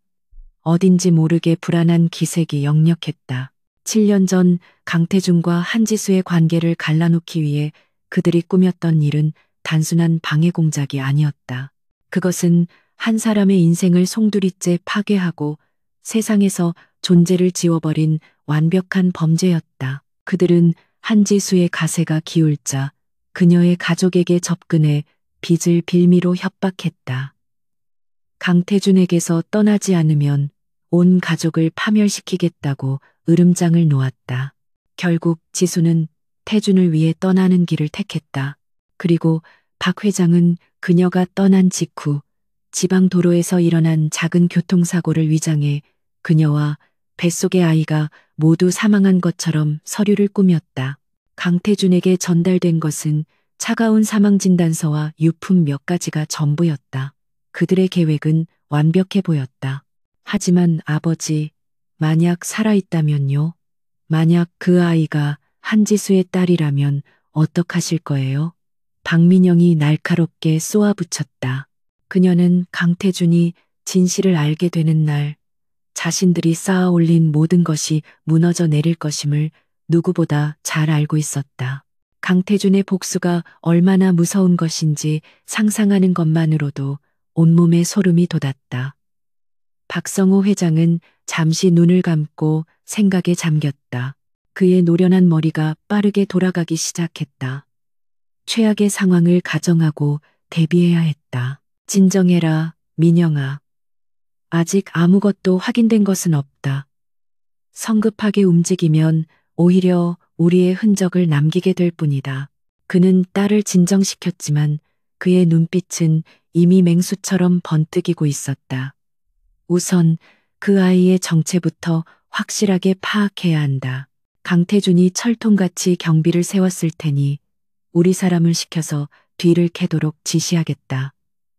어딘지 모르게 불안한 기색이 역력했다. 7년 전 강태준과 한지수의 관계를 갈라놓기 위해 그들이 꾸몄던 일은 단순한 방해 공작이 아니었다. 그것은 한 사람의 인생을 송두리째 파괴하고 세상에서 존재를 지워버린 완벽한 범죄였다. 그들은 한지수의 가세가 기울자 그녀의 가족에게 접근해 빚을 빌미로 협박했다. 강태준에게서 떠나지 않으면 온 가족을 파멸시키겠다고 으름장을 놓았다. 결국 지수는 태준을 위해 떠나는 길을 택했다. 그리고 박 회장은 그녀가 떠난 직후 지방 도로에서 일어난 작은 교통사고를 위장해 그녀와 뱃속의 아이가 모두 사망한 것처럼 서류를 꾸몄다. 강태준에게 전달된 것은 차가운 사망진단서와 유품 몇 가지가 전부였다. 그들의 계획은 완벽해 보였다. 하지만 아버지, 만약 살아있다면요? 만약 그 아이가 한지수의 딸이라면 어떡하실 거예요? 박민영이 날카롭게 쏘아붙였다. 그녀는 강태준이 진실을 알게 되는 날 자신들이 쌓아 올린 모든 것이 무너져 내릴 것임을 누구보다 잘 알고 있었다. 강태준의 복수가 얼마나 무서운 것인지 상상하는 것만으로도 온몸에 소름이 돋았다. 박성호 회장은 잠시 눈을 감고 생각에 잠겼다. 그의 노련한 머리가 빠르게 돌아가기 시작했다. 최악의 상황을 가정하고 대비해야 했다. 진정해라, 민영아. 아직 아무것도 확인된 것은 없다. 성급하게 움직이면 오히려 우리의 흔적을 남기게 될 뿐이다. 그는 딸을 진정시켰지만 그의 눈빛은 이미 맹수처럼 번뜩이고 있었다. 우선 그 아이의 정체부터 확실하게 파악해야 한다. 강태준이 철통같이 경비를 세웠을 테니 우리 사람을 시켜서 뒤를 캐도록 지시하겠다.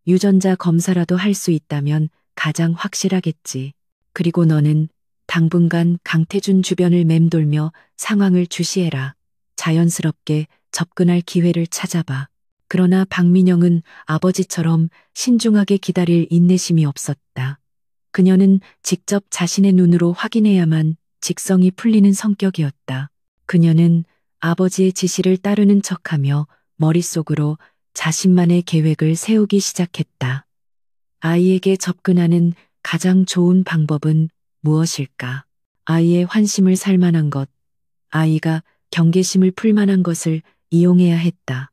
유전자 검사라도 할 수 있다면 가장 확실하겠지. 그리고 너는 당분간 강태준 주변을 맴돌며 상황을 주시해라. 자연스럽게 접근할 기회를 찾아봐. 그러나 박민영은 아버지처럼 신중하게 기다릴 인내심이 없었다. 그녀는 직접 자신의 눈으로 확인해야만 직성이 풀리는 성격이었다. 그녀는 아버지의 지시를 따르는 척하며 머릿속으로 자신만의 계획을 세우기 시작했다. 아이에게 접근하는 가장 좋은 방법은 무엇일까? 아이의 환심을 살 만한 것, 아이가 경계심을 풀 만한 것을 이용해야 했다.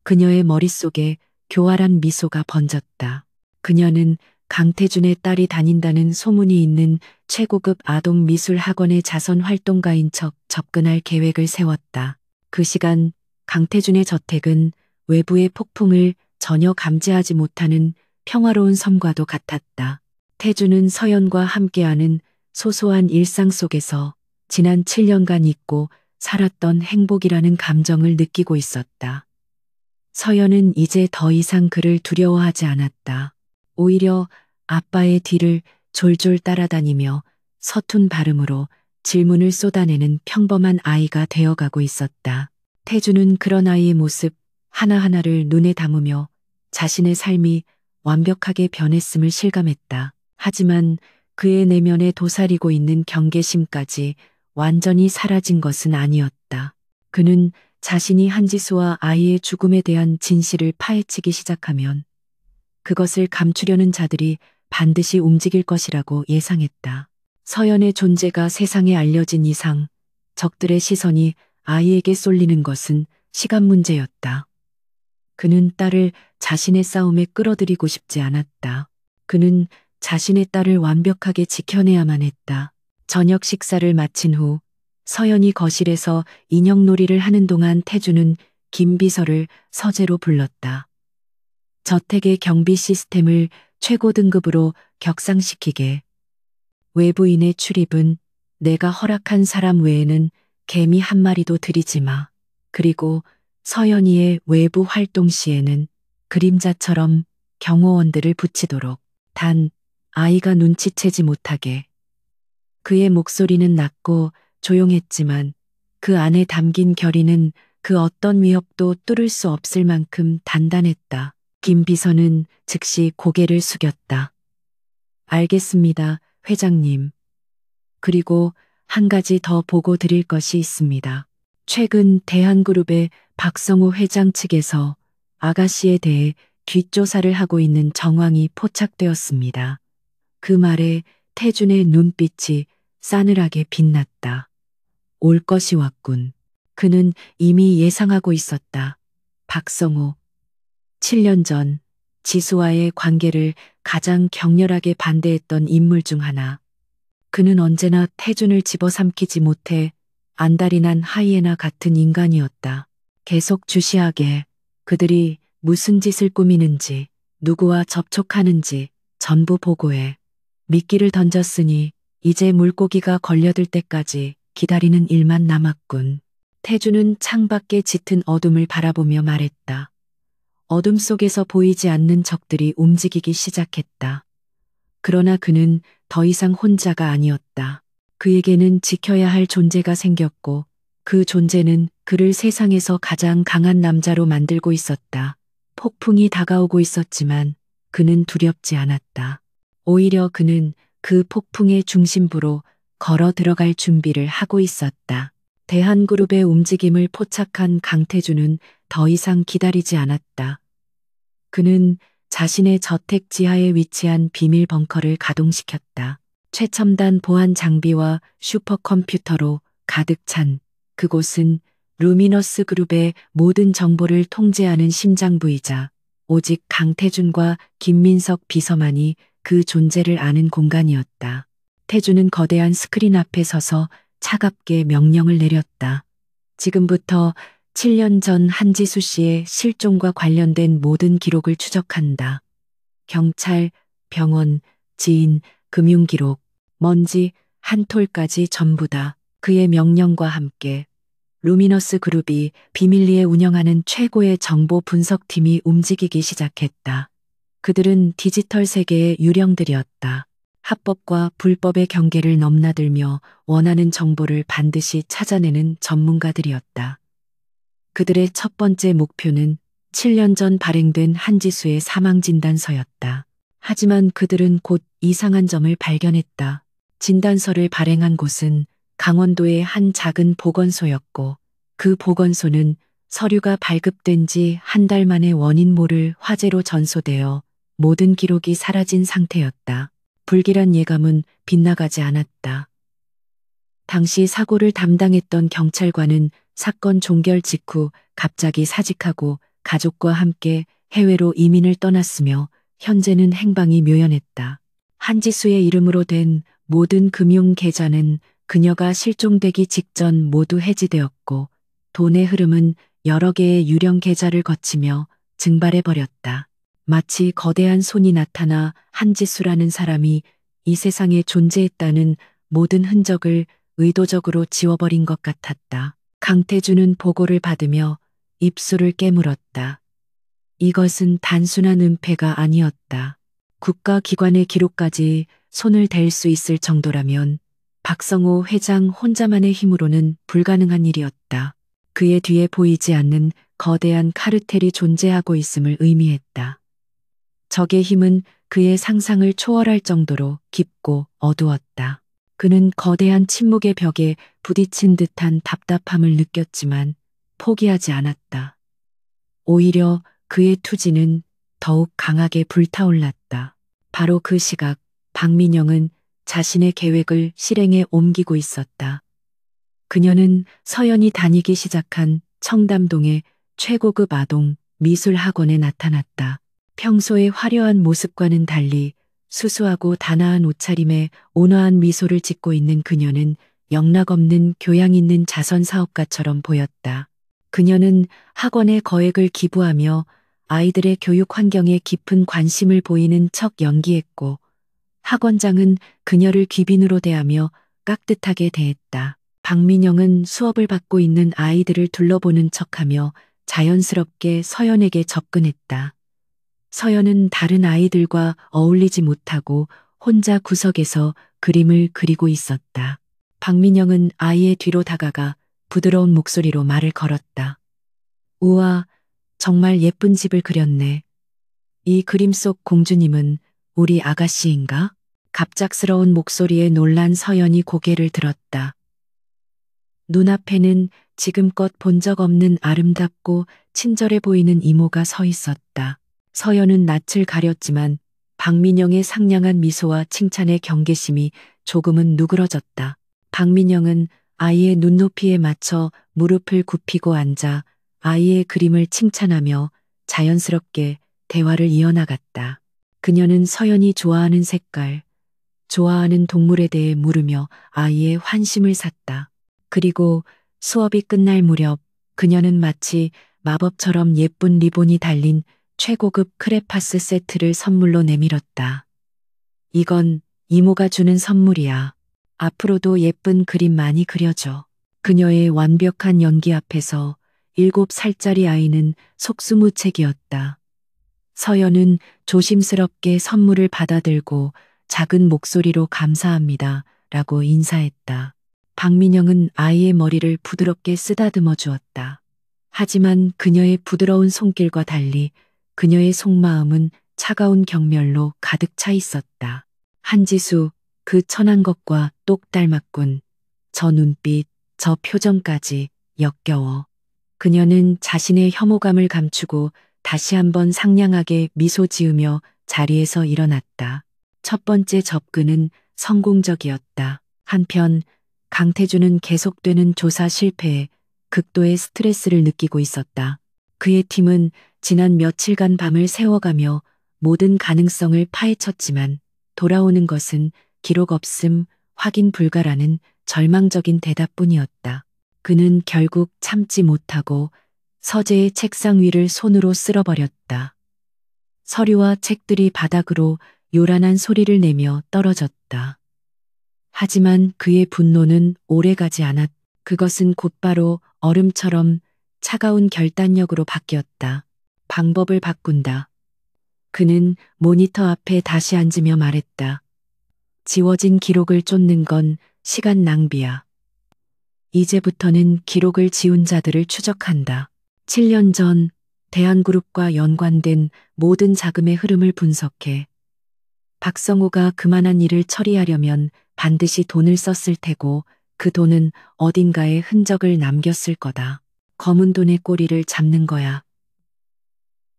그녀의 머릿속에 교활한 미소가 번졌다. 그녀는 강태준의 딸이 다닌다는 소문이 있는 최고급 아동 미술 학원의 자선 활동가인 척 접근할 계획을 세웠다. 그 시간 강태준의 저택은 외부의 폭풍을 전혀 감지하지 못하는 평화로운 섬과도 같았다. 태준은 서연과 함께하는 소소한 일상 속에서 지난 7년간 잊고 살았던 행복이라는 감정을 느끼고 있었다. 서연은 이제 더 이상 그를 두려워하지 않았다. 오히려 아빠의 뒤를 졸졸 따라다니며 서툰 발음으로 질문을 쏟아내는 평범한 아이가 되어가고 있었다. 태주는 그런 아이의 모습 하나하나를 눈에 담으며 자신의 삶이 완벽하게 변했음을 실감했다. 하지만 그의 내면에 도사리고 있는 경계심까지 완전히 사라진 것은 아니었다. 그는 자신이 한지수와 아이의 죽음에 대한 진실을 파헤치기 시작하면 그것을 감추려는 자들이 반드시 움직일 것이라고 예상했다. 서연의 존재가 세상에 알려진 이상 적들의 시선이 아이에게 쏠리는 것은 시간 문제였다. 그는 딸을 자신의 싸움에 끌어들이고 싶지 않았다. 그는 자신의 딸을 완벽하게 지켜내야만 했다. 저녁 식사를 마친 후 서연이 거실에서 인형놀이를 하는 동안 태주는 김 비서를 서재로 불렀다. 저택의 경비 시스템을 최고 등급으로 격상시키게. 외부인의 출입은 내가 허락한 사람 외에는 개미 한 마리도 들이지 마. 그리고 서연이의 외부 활동 시에는 그림자처럼 경호원들을 붙이도록. 단 아이가 눈치채지 못하게. 그의 목소리는 낮고 조용했지만 그 안에 담긴 결의는 그 어떤 위협도 뚫을 수 없을 만큼 단단했다. 김 비서는 즉시 고개를 숙였다. 알겠습니다, 회장님. 그리고 한 가지 더 보고 드릴 것이 있습니다. 최근 대한그룹의 박성호 회장 측에서 아가씨에 대해 뒷조사를 하고 있는 정황이 포착되었습니다. 그 말에 태준의 눈빛이 싸늘하게 빛났다. 올 것이 왔군. 그는 이미 예상하고 있었다. 박성호. 7년 전 지수와의 관계를 가장 격렬하게 반대했던 인물 중 하나. 그는 언제나 태준을 집어삼키지 못해 안달이 난 하이에나 같은 인간이었다. 계속 주시하게 그들이 무슨 짓을 꾸미는지, 누구와 접촉하는지 전부 보고해. 미끼를 던졌으니 이제 물고기가 걸려들 때까지 기다리는 일만 남았군. 태주는 창밖에 짙은 어둠을 바라보며 말했다. 어둠 속에서 보이지 않는 적들이 움직이기 시작했다. 그러나 그는 더 이상 혼자가 아니었다. 그에게는 지켜야 할 존재가 생겼고 그 존재는 그를 세상에서 가장 강한 남자로 만들고 있었다. 폭풍이 다가오고 있었지만 그는 두렵지 않았다. 오히려 그는 그 폭풍의 중심부로 걸어 들어갈 준비를 하고 있었다. 대한그룹의 움직임을 포착한 강태준은 더 이상 기다리지 않았다. 그는 자신의 저택 지하에 위치한 비밀 벙커를 가동시켰다. 최첨단 보안 장비와 슈퍼컴퓨터로 가득 찬 그곳은 루미너스 그룹의 모든 정보를 통제하는 심장부이자 오직 강태준과 김민석 비서만이 그 존재를 아는 공간이었다. 태준은 거대한 스크린 앞에 서서 차갑게 명령을 내렸다. 지금부터 7년 전 한지수 씨의 실종과 관련된 모든 기록을 추적한다. 경찰, 병원, 지인, 금융기록, 먼지 한 톨까지 전부 다. 그의 명령과 함께 루미너스 그룹이 비밀리에 운영하는 최고의 정보 분석팀이 움직이기 시작했다. 그들은 디지털 세계의 유령들이었다. 합법과 불법의 경계를 넘나들며 원하는 정보를 반드시 찾아내는 전문가들이었다. 그들의 첫 번째 목표는 7년 전 발행된 한지수의 사망진단서였다. 하지만 그들은 곧 이상한 점을 발견했다. 진단서를 발행한 곳은 강원도의 한 작은 보건소였고 그 보건소는 서류가 발급된 지 한 달 만에 원인 모를 화재로 전소되어 모든 기록이 사라진 상태였다. 불길한 예감은 빗나가지 않았다. 당시 사고를 담당했던 경찰관은 사건 종결 직후 갑자기 사직하고 가족과 함께 해외로 이민을 떠났으며 현재는 행방이 묘연했다. 한지수의 이름으로 된 모든 금융 계좌는 그녀가 실종되기 직전 모두 해지되었고 돈의 흐름은 여러 개의 유령 계좌를 거치며 증발해 버렸다. 마치 거대한 손이 나타나 한지수라는 사람이 이 세상에 존재했다는 모든 흔적을 의도적으로 지워버린 것 같았다. 강태주는 보고를 받으며 입술을 깨물었다. 이것은 단순한 은폐가 아니었다. 국가기관의 기록까지 손을 댈 수 있을 정도라면 박성호 회장 혼자만의 힘으로는 불가능한 일이었다. 그의 뒤에 보이지 않는 거대한 카르텔이 존재하고 있음을 의미했다. 적의 힘은 그의 상상을 초월할 정도로 깊고 어두웠다. 그는 거대한 침묵의 벽에 부딪힌 듯한 답답함을 느꼈지만 포기하지 않았다. 오히려 그의 투지는 더욱 강하게 불타올랐다. 바로 그 시각 박민영은 자신의 계획을 실행에 옮기고 있었다. 그녀는 서연이 다니기 시작한 청담동의 최고급 아동 미술학원에 나타났다. 평소의 화려한 모습과는 달리 수수하고 단아한 옷차림에 온화한 미소를 짓고 있는 그녀는 영락없는 교양 있는 자선 사업가처럼 보였다. 그녀는 학원에 거액을 기부하며 아이들의 교육 환경에 깊은 관심을 보이는 척 연기했고 학원장은 그녀를 귀빈으로 대하며 깍듯하게 대했다. 박민영은 수업을 받고 있는 아이들을 둘러보는 척하며 자연스럽게 서연에게 접근했다. 서연은 다른 아이들과 어울리지 못하고 혼자 구석에서 그림을 그리고 있었다. 박민영은 아이의 뒤로 다가가 부드러운 목소리로 말을 걸었다. 우와, 정말 예쁜 집을 그렸네. 이 그림 속 공주님은 우리 아가씨인가? 갑작스러운 목소리에 놀란 서연이 고개를 들었다. 눈앞에는 지금껏 본 적 없는 아름답고 친절해 보이는 이모가 서 있었다. 서연은 낯을 가렸지만 박민영의 상냥한 미소와 칭찬의 경계심이 조금은 누그러졌다. 박민영은 아이의 눈높이에 맞춰 무릎을 굽히고 앉아 아이의 그림을 칭찬하며 자연스럽게 대화를 이어나갔다. 그녀는 서연이 좋아하는 색깔, 좋아하는 동물에 대해 물으며 아이의 환심을 샀다. 그리고 수업이 끝날 무렵 그녀는 마치 마법처럼 예쁜 리본이 달린 최고급 크레파스 세트를 선물로 내밀었다. 이건 이모가 주는 선물이야. 앞으로도 예쁜 그림 많이 그려줘. 그녀의 완벽한 연기 앞에서 7살짜리 아이는 속수무책이었다. 서연은 조심스럽게 선물을 받아들고 작은 목소리로 감사합니다. 라고 인사했다. 박민영은 아이의 머리를 부드럽게 쓰다듬어 주었다. 하지만 그녀의 부드러운 손길과 달리 그녀의 속마음은 차가운 경멸로 가득 차 있었다. 한지수, 그 천한 것과 똑 닮았군. 저 눈빛, 저 표정까지 역겨워. 그녀는 자신의 혐오감을 감추고 다시 한번 상냥하게 미소 지으며 자리에서 일어났다. 첫 번째 접근은 성공적이었다. 한편 강태주는 계속되는 조사 실패에 극도의 스트레스를 느끼고 있었다. 그의 팀은 지난 며칠간 밤을 새워가며 모든 가능성을 파헤쳤지만 돌아오는 것은 기록 없음, 확인 불가라는 절망적인 대답뿐이었다. 그는 결국 참지 못하고 서재의 책상 위를 손으로 쓸어버렸다. 서류와 책들이 바닥으로 요란한 소리를 내며 떨어졌다. 하지만 그의 분노는 오래가지 않았다. 그것은 곧바로 얼음처럼 차가운 결단력으로 바뀌었다. 방법을 바꾼다. 그는 모니터 앞에 다시 앉으며 말했다. 지워진 기록을 쫓는 건 시간 낭비야. 이제부터는 기록을 지운 자들을 추적한다. 7년 전 대한그룹과 연관된 모든 자금의 흐름을 분석해. 박성호가 그만한 일을 처리하려면 반드시 돈을 썼을 테고 그 돈은 어딘가에 흔적을 남겼을 거다. 검은 돈의 꼬리를 잡는 거야.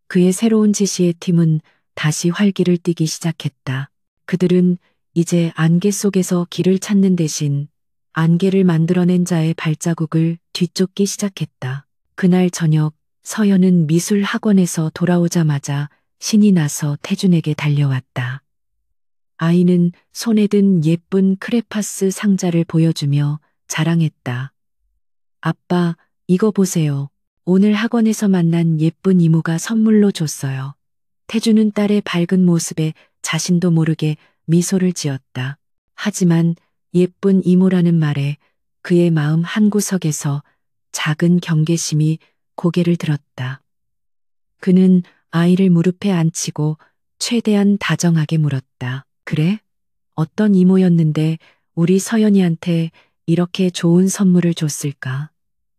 그의 새로운 지시의 팀은 다시 활기를 띠기 시작했다. 그들은 이제 안개 속에서 길을 찾는 대신 안개를 만들어낸 자의 발자국을 뒤쫓기 시작했다. 그날 저녁 서연은 미술 학원에서 돌아오자마자 신이 나서 태준에게 달려왔다. 아이는 손에 든 예쁜 크레파스 상자를 보여주며 자랑했다. 아빠, 이거 보세요. 오늘 학원에서 만난 예쁜 이모가 선물로 줬어요. 태준은 딸의 밝은 모습에 자신도 모르게 미소를 지었다. 하지만 예쁜 이모라는 말에 그의 마음 한구석에서 작은 경계심이 고개를 들었다. 그는 아이를 무릎에 앉히고 최대한 다정하게 물었다. 그래? 어떤 이모였는데 우리 서연이한테 이렇게 좋은 선물을 줬을까?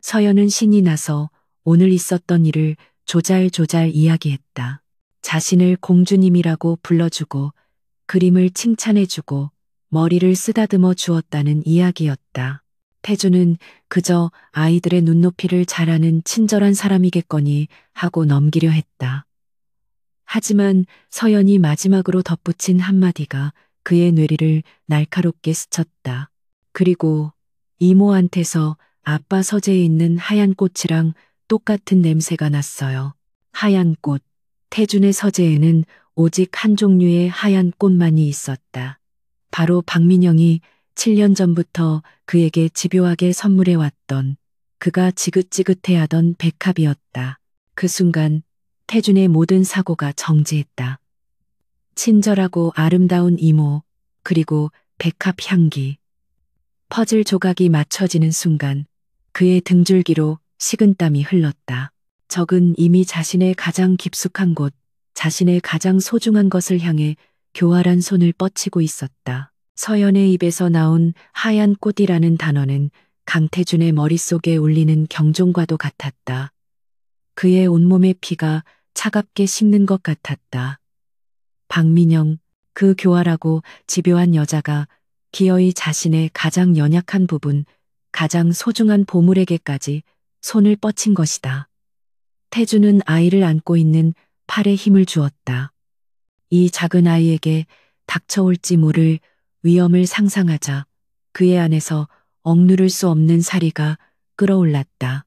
서연은 신이 나서 오늘 있었던 일을 조잘조잘 이야기했다. 자신을 공주님이라고 불러주고 그림을 칭찬해주고 머리를 쓰다듬어 주었다는 이야기였다. 태주는 그저 아이들의 눈높이를 잘 아는 친절한 사람이겠거니 하고 넘기려 했다. 하지만 서연이 마지막으로 덧붙인 한마디가 그의 뇌리를 날카롭게 스쳤다. 그리고 이모한테서 아빠 서재에 있는 하얀 꽃이랑 똑같은 냄새가 났어요. 하얀 꽃. 태준의 서재에는 오직 한 종류의 하얀 꽃만이 있었다. 바로 박민영이 7년 전부터 그에게 집요하게 선물해왔던 그가 지긋지긋해하던 백합이었다. 그 순간 태준의 모든 사고가 정지했다. 친절하고 아름다운 이모, 그리고 백합 향기. 퍼즐 조각이 맞춰지는 순간 그의 등줄기로 식은땀이 흘렀다. 적은 이미 자신의 가장 깊숙한 곳, 자신의 가장 소중한 것을 향해 교활한 손을 뻗치고 있었다. 서연의 입에서 나온 하얀 꽃이라는 단어는 강태준의 머릿속에 울리는 경종과도 같았다. 그의 온몸의 피가 차갑게 식는 것 같았다. 박민영, 그 교활하고 집요한 여자가 기어이 자신의 가장 연약한 부분, 가장 소중한 보물에게까지 손을 뻗친 것이다. 태주는 아이를 안고 있는 팔에 힘을 주었다. 이 작은 아이에게 닥쳐올지 모를 위험을 상상하자 그의 안에서 억누를 수 없는 사리가 끓어올랐다.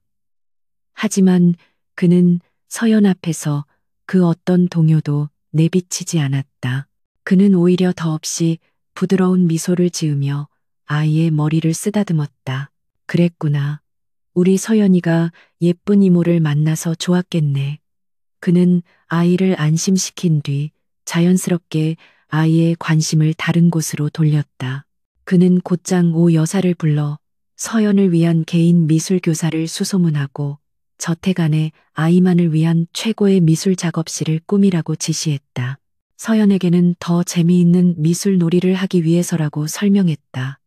하지만 그는 서연 앞에서 그 어떤 동요도 내비치지 않았다. 그는 오히려 더없이 부드러운 미소를 지으며 아이의 머리를 쓰다듬었다. 그랬구나. 우리 서연이가 예쁜 이모를 만나서 좋았겠네. 그는 아이를 안심시킨 뒤 자연스럽게 아이의 관심을 다른 곳으로 돌렸다. 그는 곧장 오 여사를 불러 서연을 위한 개인 미술 교사를 수소문하고 저택 안에 아이만을 위한 최고의 미술 작업실을 꾸미라고 지시했다. 서연에게는 더 재미있는 미술 놀이를 하기 위해서라고 설명했다.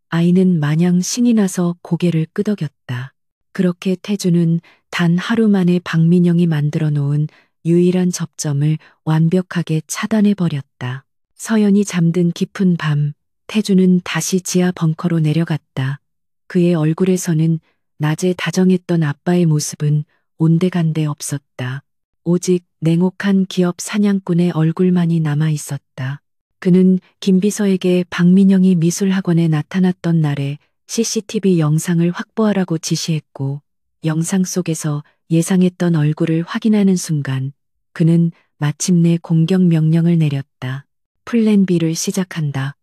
아이는 마냥 신이 나서 고개를 끄덕였다. 그렇게 태주는 단 하루 만에 박민영이 만들어 놓은 유일한 접점을 완벽하게 차단해 버렸다. 서연이 잠든 깊은 밤, 태주는 다시 지하 벙커로 내려갔다. 그의 얼굴에서는 낮에 다정했던 아빠의 모습은 온데간데 없었다. 오직 냉혹한 기업 사냥꾼의 얼굴만이 남아 있었다. 그는 김비서에게 박민영이 미술학원에 나타났던 날에 CCTV 영상을 확보하라고 지시했고, 영상 속에서 예상했던 얼굴을 확인하는 순간 그는 마침내 공격 명령을 내렸다. 플랜 B를 시작한다.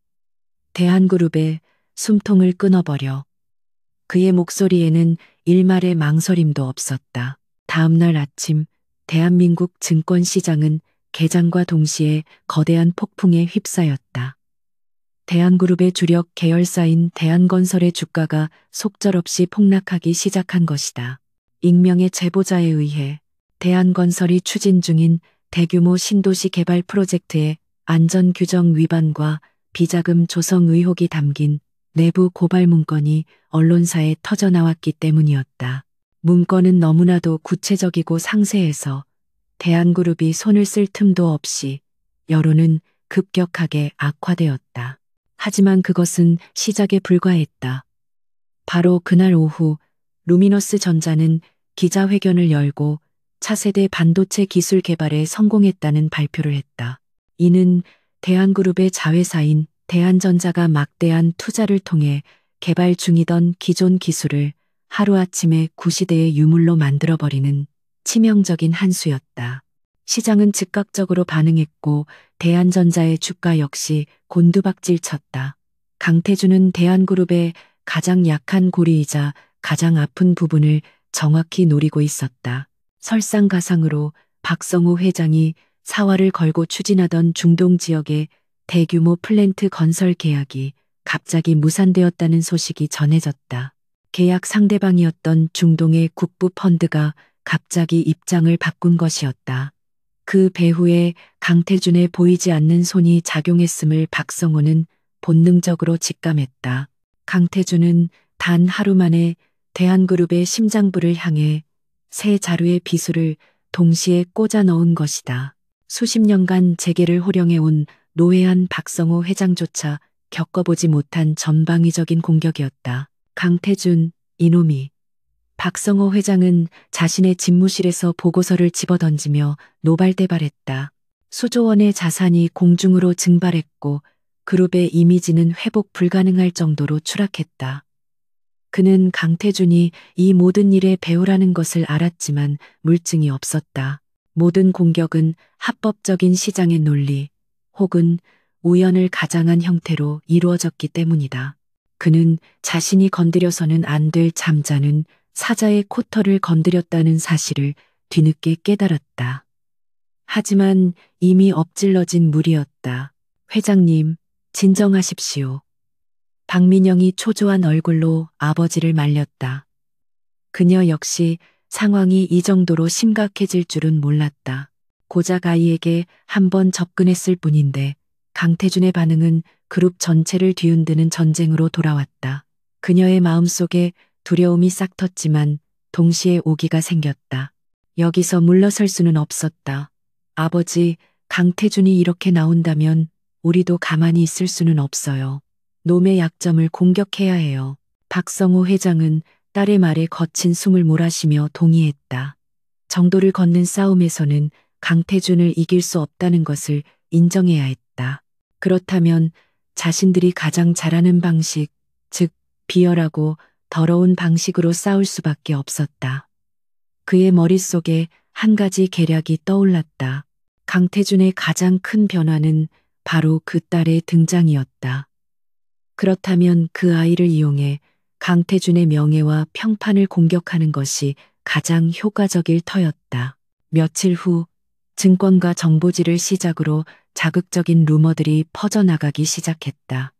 대한그룹의 숨통을 끊어버려. 그의 목소리에는 일말의 망설임도 없었다. 다음 날 아침 대한민국 증권시장은 개장과 동시에 거대한 폭풍에 휩싸였다. 대한그룹의 주력 계열사인 대한건설의 주가가 속절없이 폭락하기 시작한 것이다. 익명의 제보자에 의해 대한건설이 추진 중인 대규모 신도시 개발 프로젝트의 안전규정 위반과 비자금 조성 의혹이 담긴 내부 고발 문건이 언론사에 터져나왔기 때문이었다. 문건은 너무나도 구체적이고 상세해서 대한그룹이 손을 쓸 틈도 없이 여론은 급격하게 악화되었다. 하지만 그것은 시작에 불과했다. 바로 그날 오후 루미너스 전자는 기자회견을 열고 차세대 반도체 기술 개발에 성공했다는 발표를 했다. 이는 대한그룹의 자회사인 대한전자가 막대한 투자를 통해 개발 중이던 기존 기술을 하루아침에 구시대의 유물로 만들어버리는 치명적인 한 수였다. 시장은 즉각적으로 반응했고 대한전자의 주가 역시 곤두박질 쳤다. 강태준은 대한그룹의 가장 약한 고리이자 가장 아픈 부분을 정확히 노리고 있었다. 설상가상으로 박성호 회장이 사활을 걸고 추진하던 중동 지역의 대규모 플랜트 건설 계약이 갑자기 무산되었다는 소식이 전해졌다. 계약 상대방이었던 중동의 국부 펀드가 갑자기 입장을 바꾼 것이었다. 그 배후에 강태준의 보이지 않는 손이 작용했음을 박성호는 본능적으로 직감했다. 강태준은 단 하루 만에 대한그룹의 심장부를 향해 세 자루의 비수를 동시에 꽂아 넣은 것이다. 수십 년간 재계를 호령해온 노회한 박성호 회장조차 겪어보지 못한 전방위적인 공격이었다. 강태준, 이놈이. 박성호 회장은 자신의 집무실에서 보고서를 집어던지며 노발대발했다. 수조 원의 자산이 공중으로 증발했고 그룹의 이미지는 회복 불가능할 정도로 추락했다. 그는 강태준이 이 모든 일의 배우라는 것을 알았지만 물증이 없었다. 모든 공격은 합법적인 시장의 논리 혹은 우연을 가장한 형태로 이루어졌기 때문이다. 그는 자신이 건드려서는 안 될 잠자는 사자의 코털을 건드렸다는 사실을 뒤늦게 깨달았다. 하지만 이미 엎질러진 물이었다. 회장님, 진정하십시오. 박민영이 초조한 얼굴로 아버지를 말렸다. 그녀 역시 상황이 이 정도로 심각해질 줄은 몰랐다. 고작 아이에게 한 번 접근했을 뿐인데 강태준의 반응은 그룹 전체를 뒤흔드는 전쟁으로 돌아왔다. 그녀의 마음속에 두려움이 싹 텄지만 동시에 오기가 생겼다. 여기서 물러설 수는 없었다. 아버지, 강태준이 이렇게 나온다면 우리도 가만히 있을 수는 없어요. 놈의 약점을 공격해야 해요. 박성호 회장은 딸의 말에 거친 숨을 몰아쉬며 동의했다. 정도를 걷는 싸움에서는 강태준을 이길 수 없다는 것을 인정해야 했다. 그렇다면 자신들이 가장 잘하는 방식, 즉 비열하고 더러운 방식으로 싸울 수밖에 없었다. 그의 머릿속에 한 가지 계략이 떠올랐다. 강태준의 가장 큰 변화는 바로 그 딸의 등장이었다. 그렇다면 그 아이를 이용해 강태준의 명예와 평판을 공격하는 것이 가장 효과적일 터였다. 며칠 후 증권가 정보지를 시작으로 자극적인 루머들이 퍼져나가기 시작했다.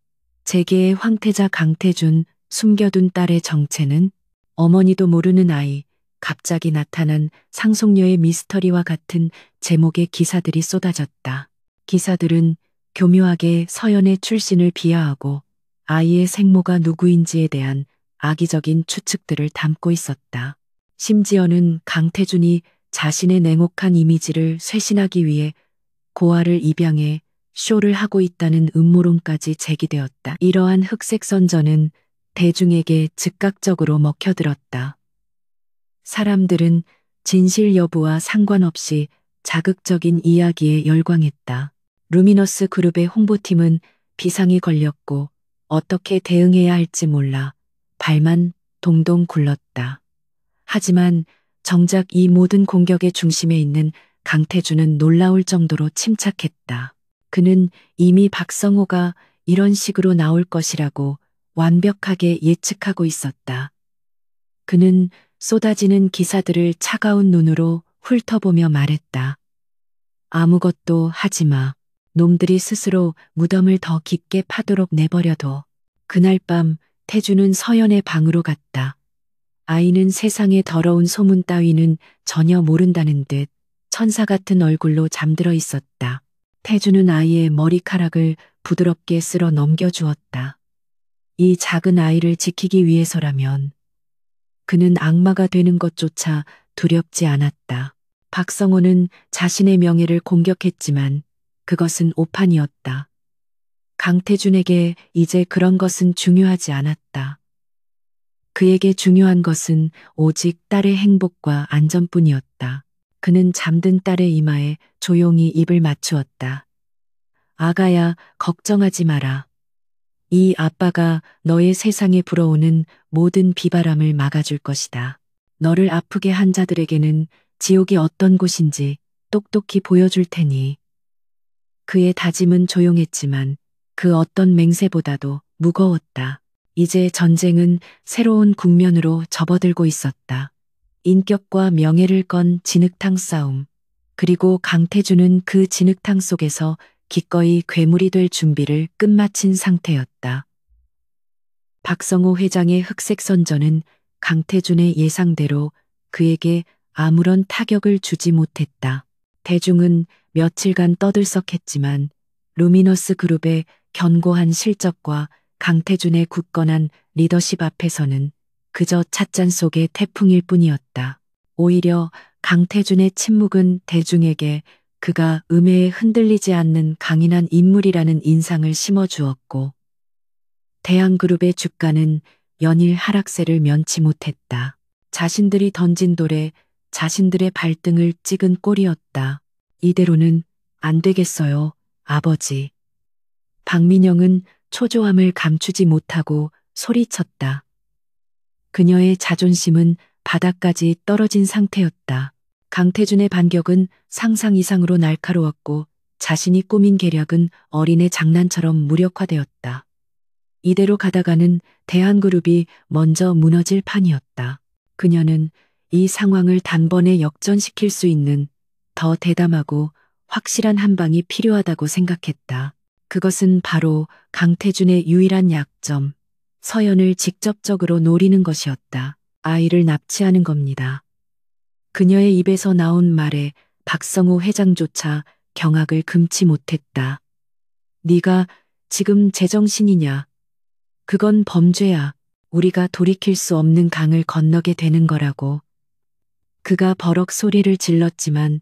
재계의 황태자 강태준, 숨겨둔 딸의 정체는? 어머니도 모르는 아이, 갑자기 나타난 상속녀의 미스터리와 같은 제목의 기사들이 쏟아졌다. 기사들은 교묘하게 서연의 출신을 비하하고 아이의 생모가 누구인지에 대한 악의적인 추측들을 담고 있었다. 심지어는 강태준이 자신의 냉혹한 이미지를 쇄신하기 위해 고아를 입양해 쇼를 하고 있다는 음모론까지 제기되었다. 이러한 흑색 선전은 대중에게 즉각적으로 먹혀들었다. 사람들은 진실 여부와 상관없이 자극적인 이야기에 열광했다. 루미너스 그룹의 홍보팀은 비상이 걸렸고 어떻게 대응해야 할지 몰라 발만 동동 굴렀다. 하지만 정작 이 모든 공격의 중심에 있는 강태준은 놀라울 정도로 침착했다. 그는 이미 박성호가 이런 식으로 나올 것이라고 완벽하게 예측하고 있었다. 그는 쏟아지는 기사들을 차가운 눈으로 훑어보며 말했다. 아무것도 하지 마. 놈들이 스스로 무덤을 더 깊게 파도록 내버려둬. 그날 밤 태준은 서연의 방으로 갔다. 아이는 세상의 더러운 소문 따위는 전혀 모른다는 듯 천사 같은 얼굴로 잠들어 있었다. 태준은 아이의 머리카락을 부드럽게 쓸어 넘겨주었다. 이 작은 아이를 지키기 위해서라면 그는 악마가 되는 것조차 두렵지 않았다. 박성호는 자신의 명예를 공격했지만 그것은 오판이었다. 강태준에게 이제 그런 것은 중요하지 않았다. 그에게 중요한 것은 오직 딸의 행복과 안전뿐이었다. 그는 잠든 딸의 이마에 조용히 입을 맞추었다. 아가야, 걱정하지 마라. 이 아빠가 너의 세상에 불어오는 모든 비바람을 막아줄 것이다. 너를 아프게 한 자들에게는 지옥이 어떤 곳인지 똑똑히 보여줄 테니. 그의 다짐은 조용했지만 그 어떤 맹세보다도 무거웠다. 이제 전쟁은 새로운 국면으로 접어들고 있었다. 인격과 명예를 건 진흙탕 싸움. 그리고 강태준은 그 진흙탕 속에서 기꺼이 괴물이 될 준비를 끝마친 상태였다. 박성호 회장의 흑색 선전은 강태준의 예상대로 그에게 아무런 타격을 주지 못했다. 대중은 며칠간 떠들썩했지만 루미너스 그룹의 견고한 실적과 강태준의 굳건한 리더십 앞에서는 그저 찻잔 속의 태풍일 뿐이었다. 오히려 강태준의 침묵은 대중에게 그가 음해에 흔들리지 않는 강인한 인물이라는 인상을 심어주었고, 대한그룹의 주가는 연일 하락세를 면치 못했다. 자신들이 던진 돌에 자신들의 발등을 찍은 꼴이었다. 이대로는 안 되겠어요, 아버지. 박민영은 초조함을 감추지 못하고 소리쳤다. 그녀의 자존심은 바닥까지 떨어진 상태였다. 강태준의 반격은 상상 이상으로 날카로웠고 자신이 꾸민 계략은 어린애 장난처럼 무력화되었다. 이대로 가다가는 대한그룹이 먼저 무너질 판이었다. 그녀는 이 상황을 단번에 역전시킬 수 있는 더 대담하고 확실한 한 방이 필요하다고 생각했다. 그것은 바로 강태준의 유일한 약점, 서연을 직접적으로 노리는 것이었다. 아이를 납치하는 겁니다. 그녀의 입에서 나온 말에 박성호 회장조차 경악을 금치 못했다. 네가 지금 제정신이냐? 그건 범죄야. 우리가 돌이킬 수 없는 강을 건너게 되는 거라고. 그가 버럭 소리를 질렀지만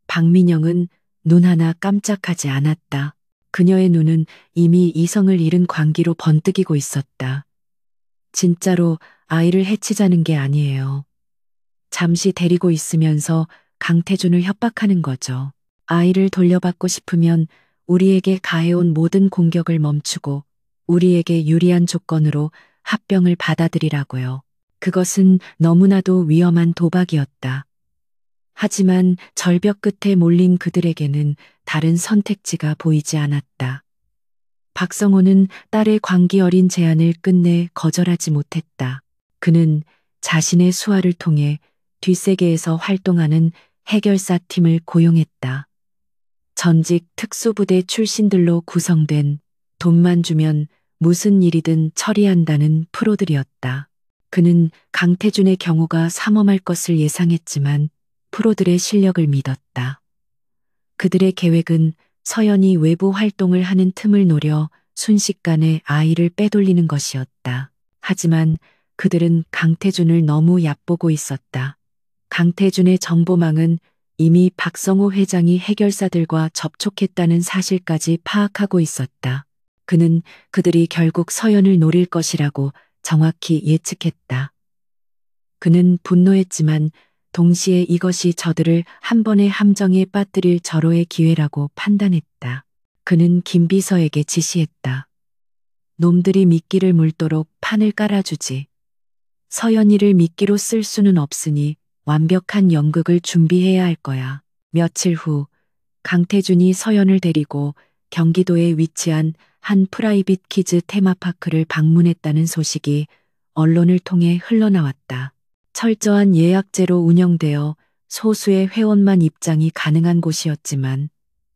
박민영은 눈 하나 깜짝하지 않았다. 그녀의 눈은 이미 이성을 잃은 광기로 번뜩이고 있었다. 진짜로 아이를 해치자는 게 아니에요. 잠시 데리고 있으면서 강태준을 협박하는 거죠. 아이를 돌려받고 싶으면 우리에게 가해온 모든 공격을 멈추고 우리에게 유리한 조건으로 합병을 받아들이라고요. 그것은 너무나도 위험한 도박이었다. 하지만 절벽 끝에 몰린 그들에게는 다른 선택지가 보이지 않았다. 박성호는 딸의 광기 어린 제안을 끝내 거절하지 못했다. 그는 자신의 수하를 통해 뒷세계에서 활동하는 해결사 팀을 고용했다. 전직 특수부대 출신들로 구성된 돈만 주면 무슨 일이든 처리한다는 프로들이었다. 그는 강태준의 경우가 삼엄할 것을 예상했지만 프로들의 실력을 믿었다. 그들의 계획은 서연이 외부 활동을 하는 틈을 노려 순식간에 아이를 빼돌리는 것이었다. 하지만 그들은 강태준을 너무 얕보고 있었다. 강태준의 정보망은 이미 박성호 회장이 해결사들과 접촉했다는 사실까지 파악하고 있었다. 그는 그들이 결국 서연을 노릴 것이라고 정확히 예측했다. 그는 분노했지만 동시에 이것이 저들을 한 번의 함정에 빠뜨릴 절호의 기회라고 판단했다. 그는 김비서에게 지시했다. 놈들이 미끼를 물도록 판을 깔아주지. 서연이를 미끼로 쓸 수는 없으니 완벽한 연극을 준비해야 할 거야. 며칠 후 강태준이 서연을 데리고 경기도에 위치한 한 프라이빗 키즈 테마파크를 방문했다는 소식이 언론을 통해 흘러나왔다. 철저한 예약제로 운영되어 소수의 회원만 입장이 가능한 곳이었지만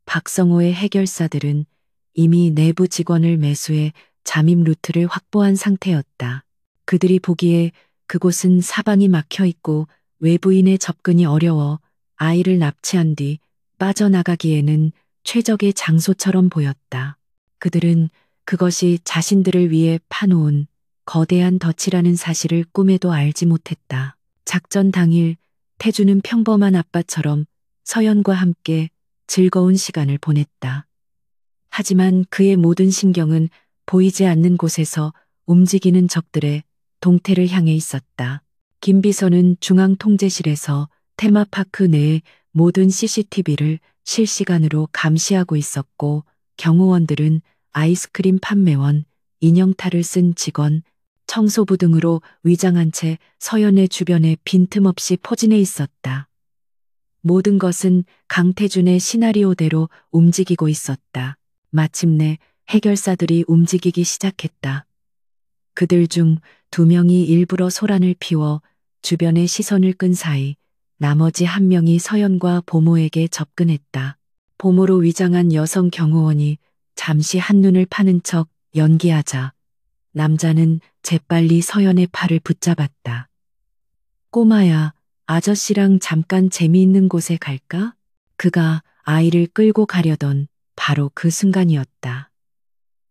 박성호의 해결사들은 이미 내부 직원을 매수해 잠입 루트를 확보한 상태였다. 그들이 보기에 그곳은 사방이 막혀 있고 외부인의 접근이 어려워 아이를 납치한 뒤 빠져나가기에는 최적의 장소처럼 보였다. 그들은 그것이 자신들을 위해 파놓은 거대한 덫이라는 사실을 꿈에도 알지 못했다. 작전 당일 태주는 평범한 아빠처럼 서연과 함께 즐거운 시간을 보냈다. 하지만 그의 모든 신경은 보이지 않는 곳에서 움직이는 적들의 동태를 향해 있었다. 김비서는 중앙통제실에서 테마파크 내의 모든 CCTV를 실시간으로 감시하고 있었고 경호원들은 아이스크림 판매원, 인형탈을 쓴 직원, 청소부 등으로 위장한 채 서연의 주변에 빈틈없이 포진해 있었다. 모든 것은 강태준의 시나리오대로 움직이고 있었다. 마침내 해결사들이 움직이기 시작했다. 그들 중 2명이 일부러 소란을 피워 주변의 시선을 끈 사이 나머지 1명이 서연과 보모에게 접근했다. 보모로 위장한 여성 경호원이 잠시 한눈을 파는 척 연기하자 남자는 재빨리 서연의 팔을 붙잡았다. 꼬마야, 아저씨랑 잠깐 재미있는 곳에 갈까? 그가 아이를 끌고 가려던 바로 그 순간이었다.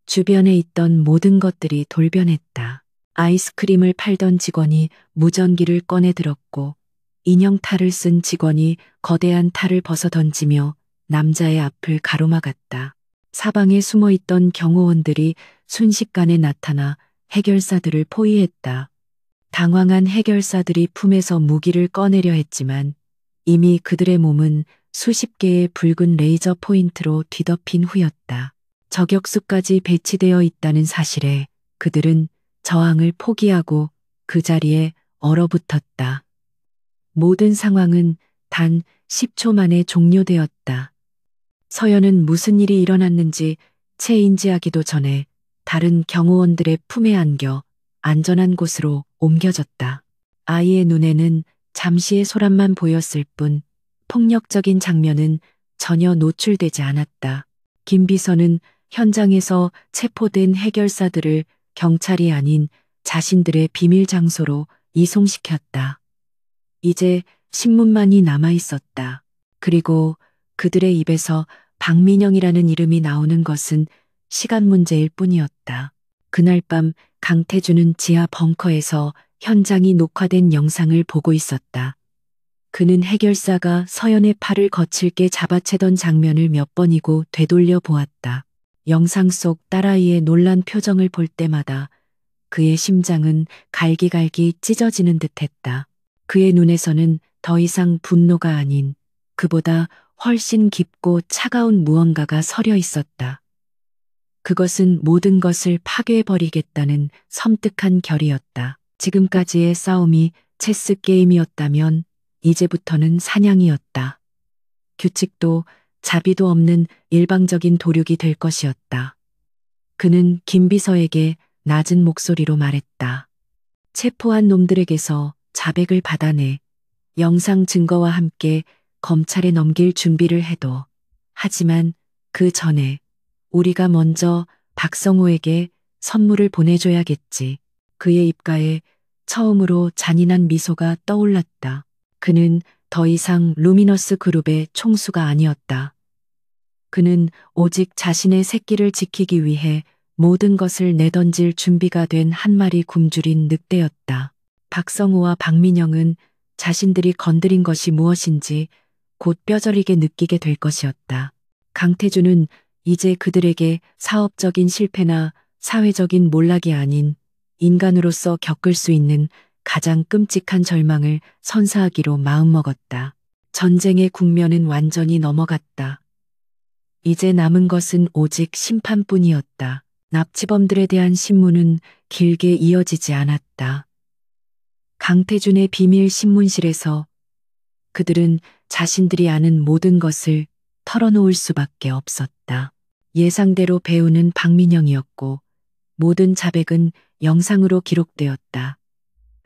주변에 있던 모든 것들이 돌변했다. 아이스크림을 팔던 직원이 무전기를 꺼내 들었고 인형 탈을 쓴 직원이 거대한 탈을 벗어 던지며 남자의 앞을 가로막았다. 사방에 숨어 있던 경호원들이 순식간에 나타나 해결사들을 포위했다. 당황한 해결사들이 품에서 무기를 꺼내려 했지만 이미 그들의 몸은 수십 개의 붉은 레이저 포인트로 뒤덮인 후였다. 저격수까지 배치되어 있다는 사실에 그들은 저항을 포기하고 그 자리에 얼어붙었다. 모든 상황은 단 10초 만에 종료되었다. 서연은 무슨 일이 일어났는지 채 인지하기도 전에 다른 경호원들의 품에 안겨 안전한 곳으로 옮겨졌다. 아이의 눈에는 잠시의 소란만 보였을 뿐 폭력적인 장면은 전혀 노출되지 않았다. 김 비서는 현장에서 체포된 해결사들을 경찰이 아닌 자신들의 비밀 장소로 이송시켰다. 이제 신문만이 남아 있었다. 그리고 그들의 입에서 박민영이라는 이름이 나오는 것은 시간 문제일 뿐이었다. 그날 밤 강태준은 지하 벙커에서 현장이 녹화된 영상을 보고 있었다. 그는 해결사가 서연의 팔을 거칠게 잡아채던 장면을 몇 번이고 되돌려 보았다. 영상 속 딸아이의 놀란 표정을 볼 때마다 그의 심장은 갈기갈기 찢어지는 듯했다. 그의 눈에서는 더 이상 분노가 아닌 그보다 훨씬 깊고 차가운 무언가가 서려 있었다. 그것은 모든 것을 파괴해버리겠다는 섬뜩한 결의였다. 지금까지의 싸움이 체스 게임이었다면 이제부터는 사냥이었다. 규칙도 자비도 없는 일방적인 도륙이 될 것이었다. 그는 김 비서에게 낮은 목소리로 말했다. 체포한 놈들에게서 자백을 받아내 영상 증거와 함께 검찰에 넘길 준비를 해둬. 하지만 그 전에 우리가 먼저 박성호에게 선물을 보내줘야겠지. 그의 입가에 처음으로 잔인한 미소가 떠올랐다. 그는 더 이상 루미너스 그룹의 총수가 아니었다. 그는 오직 자신의 새끼를 지키기 위해 모든 것을 내던질 준비가 된 한 마리 굶주린 늑대였다. 박성호와 박민영은 자신들이 건드린 것이 무엇인지 곧 뼈저리게 느끼게 될 것이었다. 강태준은 이제 그들에게 사업적인 실패나 사회적인 몰락이 아닌 인간으로서 겪을 수 있는 가장 끔찍한 절망을 선사하기로 마음먹었다. 전쟁의 국면은 완전히 넘어갔다. 이제 남은 것은 오직 심판뿐이었다. 납치범들에 대한 신문은 길게 이어지지 않았다. 강태준의 비밀 신문실에서 그들은 자신들이 아는 모든 것을 털어놓을 수밖에 없었다. 예상대로 배우는 박민영이었고 모든 자백은 영상으로 기록되었다.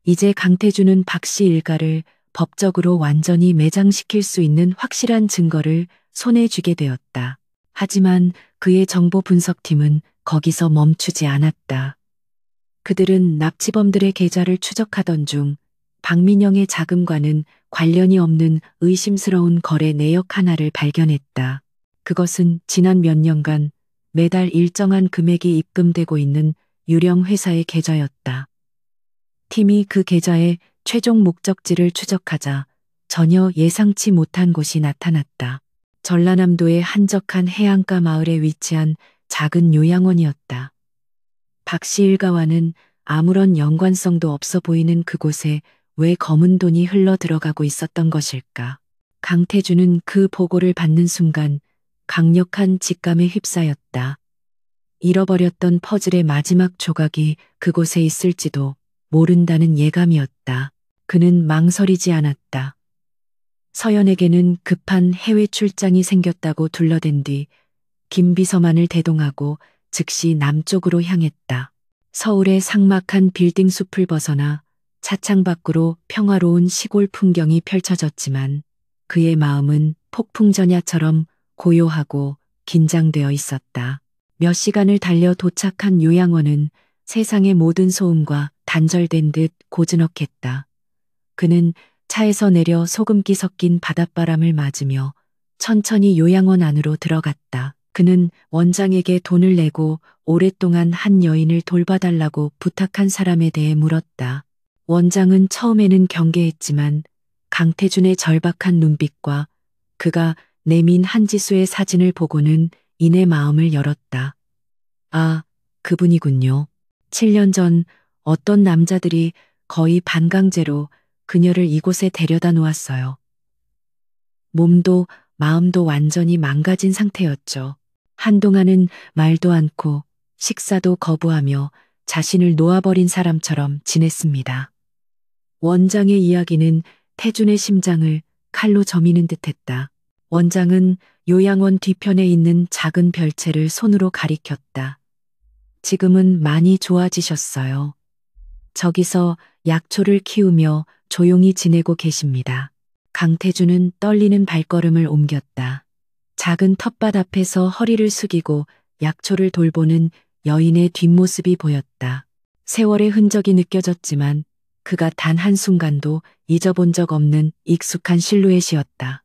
이제 강태준은 박씨 일가를 법적으로 완전히 매장시킬 수 있는 확실한 증거를 손에 쥐게 되었다. 하지만 그의 정보 분석팀은 거기서 멈추지 않았다. 그들은 납치범들의 계좌를 추적하던 중 박민영의 자금과는 관련이 없는 의심스러운 거래 내역 하나를 발견했다. 그것은 지난 몇 년간 매달 일정한 금액이 입금되고 있는 유령 회사의 계좌였다. 팀이 그 계좌의 최종 목적지를 추적하자 전혀 예상치 못한 곳이 나타났다. 전라남도의 한적한 해안가 마을에 위치한 작은 요양원이었다. 박씨 일가와는 아무런 연관성도 없어 보이는 그곳에 왜 검은 돈이 흘러 들어가고 있었던 것일까? 강태준은 그 보고를 받는 순간 강력한 직감에 휩싸였다. 잃어버렸던 퍼즐의 마지막 조각이 그곳에 있을지도 모른다는 예감이었다. 그는 망설이지 않았다. 서연에게는 급한 해외 출장이 생겼다고 둘러댄 뒤 김비서만을 대동하고 즉시 남쪽으로 향했다. 서울의 삭막한 빌딩 숲을 벗어나 차창 밖으로 평화로운 시골 풍경이 펼쳐졌지만 그의 마음은 폭풍전야처럼 고요하고 긴장되어 있었다. 몇 시간을 달려 도착한 요양원은 세상의 모든 소음과 단절된 듯 고즈넉했다. 그는 차에서 내려 소금기 섞인 바닷바람을 맞으며 천천히 요양원 안으로 들어갔다. 그는 원장에게 돈을 내고 오랫동안 한 여인을 돌봐달라고 부탁한 사람에 대해 물었다. 원장은 처음에는 경계했지만 강태준의 절박한 눈빛과 그가 내민 한지수의 사진을 보고는 이내 마음을 열었다. 아, 그분이군요. 7년 전 어떤 남자들이 거의 반강제로 그녀를 이곳에 데려다 놓았어요. 몸도 마음도 완전히 망가진 상태였죠. 한동안은 말도 않고 식사도 거부하며 자신을 놓아버린 사람처럼 지냈습니다. 원장의 이야기는 태준의 심장을 칼로 저미는 듯했다. 원장은 요양원 뒤편에 있는 작은 별채를 손으로 가리켰다. 지금은 많이 좋아지셨어요. 저기서 약초를 키우며 조용히 지내고 계십니다. 강태준은 떨리는 발걸음을 옮겼다. 작은 텃밭 앞에서 허리를 숙이고 약초를 돌보는 여인의 뒷모습이 보였다. 세월의 흔적이 느껴졌지만 그가 단 한순간도 잊어본 적 없는 익숙한 실루엣이었다.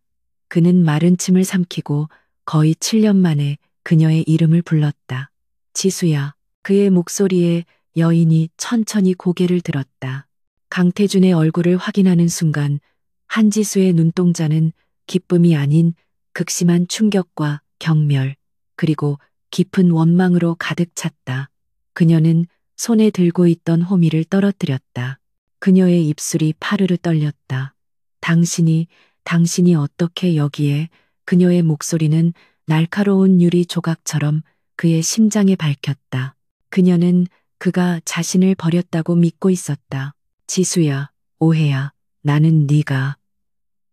그는 마른 침을 삼키고 거의 7년 만에 그녀의 이름을 불렀다. 지수야. 그의 목소리에 여인이 천천히 고개를 들었다. 강태준의 얼굴을 확인하는 순간 한지수의 눈동자는 기쁨이 아닌 극심한 충격과 경멸, 그리고 깊은 원망으로 가득 찼다. 그녀는 손에 들고 있던 호미를 떨어뜨렸다. 그녀의 입술이 파르르 떨렸다. 당신이 어떻게 여기에? 그녀의 목소리는 날카로운 유리 조각처럼 그의 심장에 밝혔다. 그녀는 그가 자신을 버렸다고 믿고 있었다. 지수야, 오해야, 나는 네가.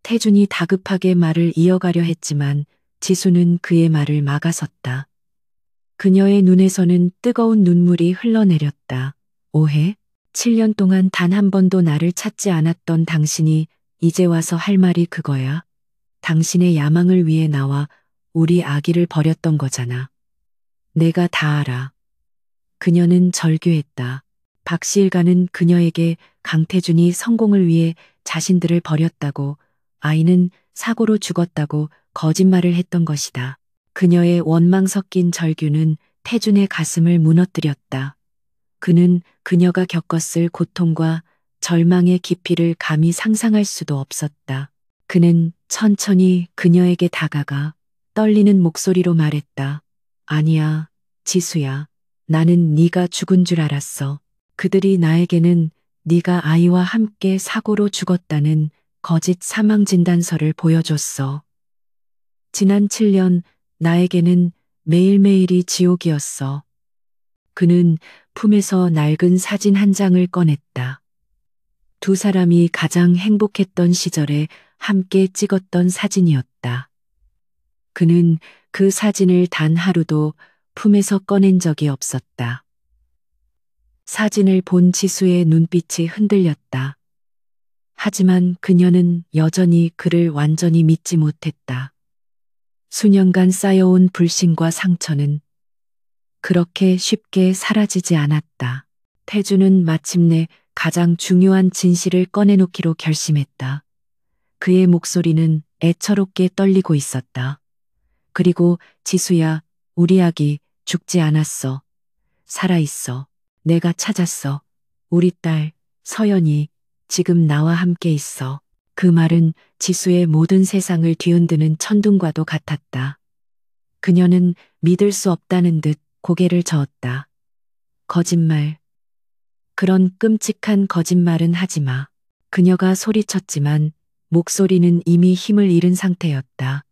태준이 다급하게 말을 이어가려 했지만 지수는 그의 말을 막아섰다. 그녀의 눈에서는 뜨거운 눈물이 흘러내렸다. 오해? 7년 동안 단 한 번도 나를 찾지 않았던 당신이 이제 와서 할 말이 그거야? 당신의 야망을 위해 나와 우리 아기를 버렸던 거잖아. 내가 다 알아. 그녀는 절규했다. 박시일가는 그녀에게 강태준이 성공을 위해 자신들을 버렸다고, 아이는 사고로 죽었다고 거짓말을 했던 것이다. 그녀의 원망 섞인 절규는 태준의 가슴을 무너뜨렸다. 그는 그녀가 겪었을 고통과 절망의 깊이를 감히 상상할 수도 없었다. 그는 천천히 그녀에게 다가가 떨리는 목소리로 말했다. 아니야, 지수야. 나는 네가 죽은 줄 알았어. 그들이 나에게는 네가 아이와 함께 사고로 죽었다는 거짓 사망 진단서를 보여줬어. 지난 7년 나에게는 매일매일이 지옥이었어. 그는 품에서 낡은 사진 한 장을 꺼냈다. 두 사람이 가장 행복했던 시절에 함께 찍었던 사진이었다. 그는 그 사진을 단 하루도 품에서 꺼낸 적이 없었다. 사진을 본 지수의 눈빛이 흔들렸다. 하지만 그녀는 여전히 그를 완전히 믿지 못했다. 수년간 쌓여온 불신과 상처는 그렇게 쉽게 사라지지 않았다. 태주는 마침내 가장 중요한 진실을 꺼내놓기로 결심했다. 그의 목소리는 애처롭게 떨리고 있었다. 그리고 지수야, 우리 아기 죽지 않았어. 살아있어. 내가 찾았어. 우리 딸, 서연이 지금 나와 함께 있어. 그 말은 지수의 모든 세상을 뒤흔드는 천둥과도 같았다. 그녀는 믿을 수 없다는 듯 고개를 저었다. 거짓말. 그런 끔찍한 거짓말은 하지 마. 그녀가 소리쳤지만 목소리는 이미 힘을 잃은 상태였다.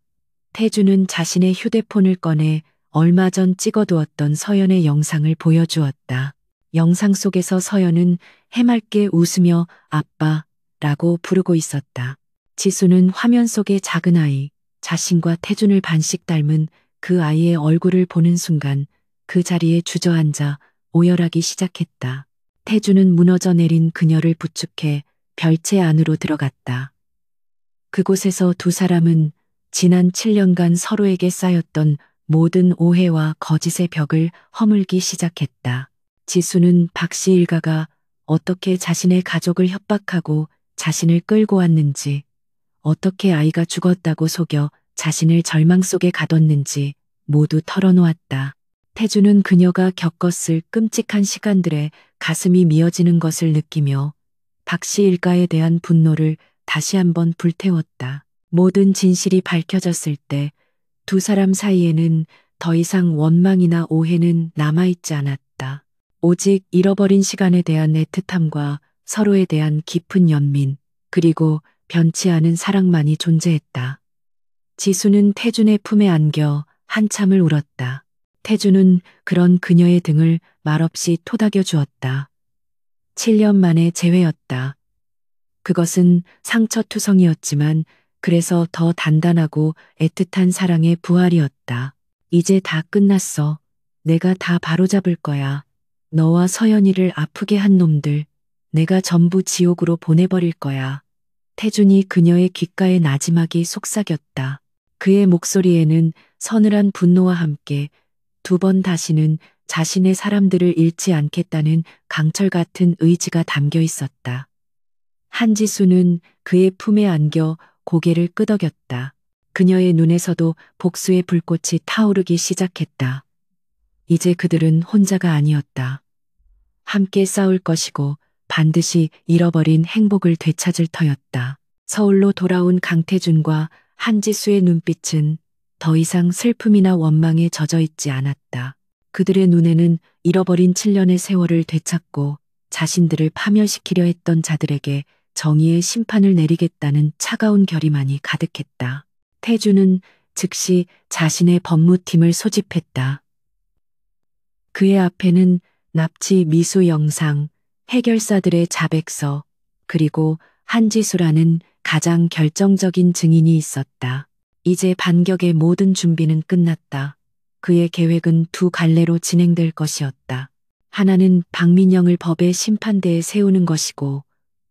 태주는 자신의 휴대폰을 꺼내 얼마 전 찍어두었던 서연의 영상을 보여주었다. 영상 속에서 서연은 해맑게 웃으며 아빠라고 부르고 있었다. 지수는 화면 속의 작은 아이, 자신과 태준을 반씩 닮은 그 아이의 얼굴을 보는 순간 그 자리에 주저앉아 오열하기 시작했다. 태준은 무너져 내린 그녀를 부축해 별채 안으로 들어갔다. 그곳에서 두 사람은 지난 7년간 서로에게 쌓였던 모든 오해와 거짓의 벽을 허물기 시작했다. 지수는 박 씨 일가가 어떻게 자신의 가족을 협박하고 자신을 끌고 왔는지, 어떻게 아이가 죽었다고 속여 자신을 절망 속에 가뒀는지 모두 털어놓았다. 태주는 그녀가 겪었을 끔찍한 시간들에 가슴이 미어지는 것을 느끼며 박 씨 일가에 대한 분노를 다시 한번 불태웠다. 모든 진실이 밝혀졌을 때 두 사람 사이에는 더 이상 원망이나 오해는 남아있지 않았다. 오직 잃어버린 시간에 대한 애틋함과 서로에 대한 깊은 연민, 그리고 변치 않은 사랑만이 존재했다. 지수는 태준의 품에 안겨 한참을 울었다. 태준은 그런 그녀의 등을 말없이 토닥여 주었다. 7년 만의 재회였다. 그것은 상처투성이었지만 그래서 더 단단하고 애틋한 사랑의 부활이었다. 이제 다 끝났어. 내가 다 바로잡을 거야. 너와 서연이를 아프게 한 놈들, 내가 전부 지옥으로 보내버릴 거야. 태준이 그녀의 귓가에 나지막이 속삭였다. 그의 목소리에는 서늘한 분노와 함께 두 번 다시는 자신의 사람들을 잃지 않겠다는 강철 같은 의지가 담겨 있었다. 한지수는 그의 품에 안겨 고개를 끄덕였다. 그녀의 눈에서도 복수의 불꽃이 타오르기 시작했다. 이제 그들은 혼자가 아니었다. 함께 싸울 것이고 반드시 잃어버린 행복을 되찾을 터였다. 서울로 돌아온 강태준과 한지수의 눈빛은 더 이상 슬픔이나 원망에 젖어 있지 않았다. 그들의 눈에는 잃어버린 7년의 세월을 되찾고 자신들을 파멸시키려 했던 자들에게 정의의 심판을 내리겠다는 차가운 결의만이 가득했다. 태준은 즉시 자신의 법무팀을 소집했다. 그의 앞에는 납치 미수 영상, 해결사들의 자백서, 그리고 한지수라는 가장 결정적인 증인이 있었다. 이제 반격의 모든 준비는 끝났다. 그의 계획은 두 갈래로 진행될 것이었다. 하나는 박민영을 법의 심판대에 세우는 것이고,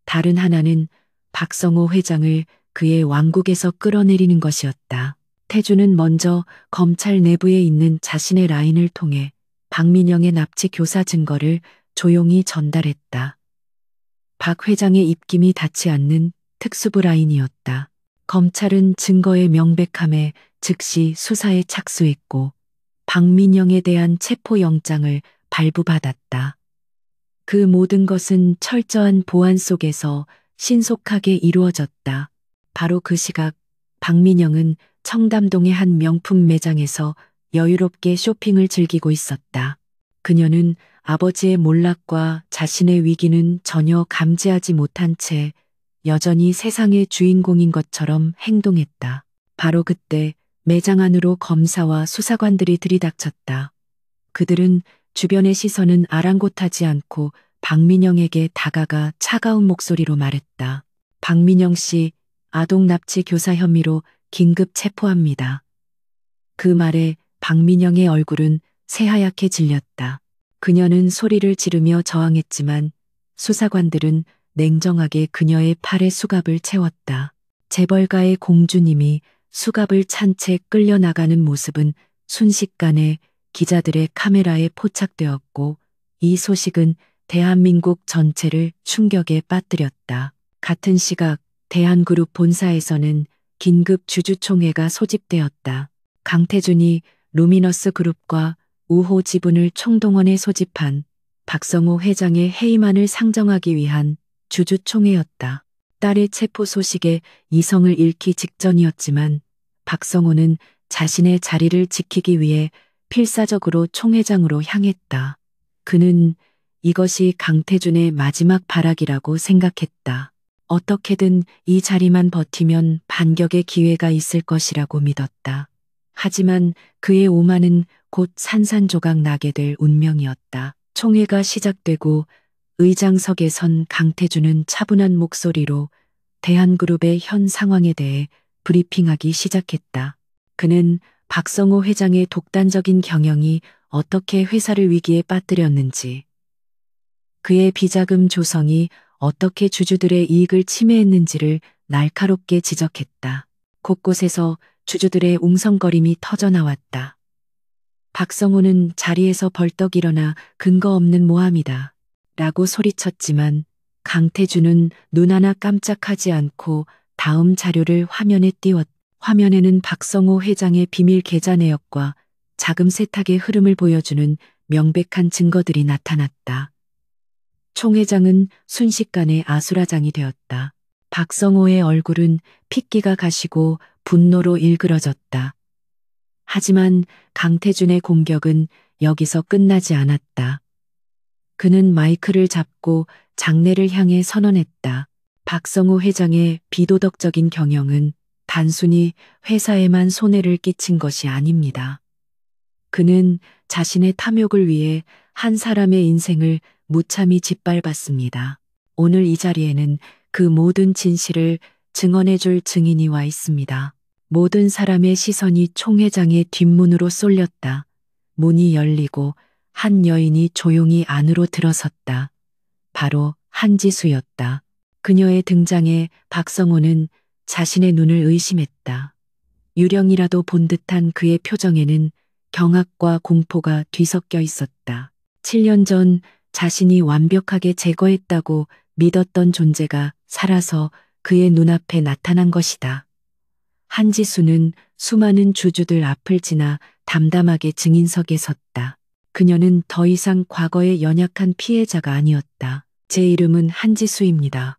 다른 하나는 박성호 회장을 그의 왕국에서 끌어내리는 것이었다. 태준은 먼저 검찰 내부에 있는 자신의 라인을 통해 박민영의 납치 교사 증거를 조용히 전달했다. 박 회장의 입김이 닿지 않는 특수부 라인이었다. 검찰은 증거의 명백함에 즉시 수사에 착수했고 박민영에 대한 체포영장을 발부받았다. 그 모든 것은 철저한 보안 속에서 신속하게 이루어졌다. 바로 그 시각 박민영은 청담동의 한 명품 매장에서 여유롭게 쇼핑을 즐기고 있었다. 그녀는 아버지의 몰락과 자신의 위기는 전혀 감지하지 못한 채 여전히 세상의 주인공인 것처럼 행동했다. 바로 그때 매장 안으로 검사와 수사관들이 들이닥쳤다. 그들은 주변의 시선은 아랑곳하지 않고 박민영에게 다가가 차가운 목소리로 말했다. 박민영 씨, 아동 납치 교사 혐의로 긴급 체포합니다. 그 말에 박민영의 얼굴은 새하얗게 질렸다. 그녀는 소리를 지르며 저항했지만 수사관들은 냉정하게 그녀의 팔에 수갑을 채웠다. 재벌가의 공주님이 수갑을 찬 채 끌려나가는 모습은 순식간에 기자들의 카메라에 포착되었고 이 소식은 대한민국 전체를 충격에 빠뜨렸다. 같은 시각 대한그룹 본사에서는 긴급 주주총회가 소집되었다. 강태준이 루미너스 그룹과 우호 지분을 총동원해 소집한 박성호 회장의 해임안을 상정하기 위한 주주총회였다. 딸의 체포 소식에 이성을 잃기 직전이었지만 박성호는 자신의 자리를 지키기 위해 필사적으로 총회장으로 향했다. 그는 이것이 강태준의 마지막 발악이라고 생각했다. 어떻게든 이 자리만 버티면 반격의 기회가 있을 것이라고 믿었다. 하지만 그의 오만은 곧 산산조각 나게 될 운명이었다. 총회가 시작되고 의장석에 선 강태준은 차분한 목소리로 대한그룹의 현 상황에 대해 브리핑하기 시작했다. 그는 박성호 회장의 독단적인 경영이 어떻게 회사를 위기에 빠뜨렸는지, 그의 비자금 조성이 어떻게 주주들의 이익을 침해했는지를 날카롭게 지적했다. 곳곳에서 주주들의 웅성거림이 터져나왔다. 박성호는 자리에서 벌떡 일어나 근거 없는 모함이다. 라고 소리쳤지만 강태준은 눈 하나 깜짝하지 않고 다음 자료를 화면에 띄웠다. 화면에는 박성호 회장의 비밀 계좌 내역과 자금 세탁의 흐름을 보여주는 명백한 증거들이 나타났다. 총 회장은 순식간에 아수라장이 되었다. 박성호의 얼굴은 핏기가 가시고 분노로 일그러졌다. 하지만 강태준의 공격은 여기서 끝나지 않았다. 그는 마이크를 잡고 장내를 향해 선언했다. 박성호 회장의 비도덕적인 경영은 단순히 회사에만 손해를 끼친 것이 아닙니다. 그는 자신의 탐욕을 위해 한 사람의 인생을 무참히 짓밟았습니다. 오늘 이 자리에는 그 모든 진실을 증언해 줄 증인이 와 있습니다. 모든 사람의 시선이 총 회장의 뒷문으로 쏠렸다. 문이 열리고 한 여인이 조용히 안으로 들어섰다. 바로 한지수였다. 그녀의 등장에 박성호는 자신의 눈을 의심했다. 유령이라도 본 듯한 그의 표정에는 경악과 공포가 뒤섞여 있었다. 7년 전 자신이 완벽하게 제거했다고 믿었던 존재가 살아서 그의 눈앞에 나타난 것이다. 한지수는 수많은 주주들 앞을 지나 담담하게 증인석에 섰다. 그녀는 더 이상 과거의 연약한 피해자가 아니었다. 제 이름은 한지수입니다.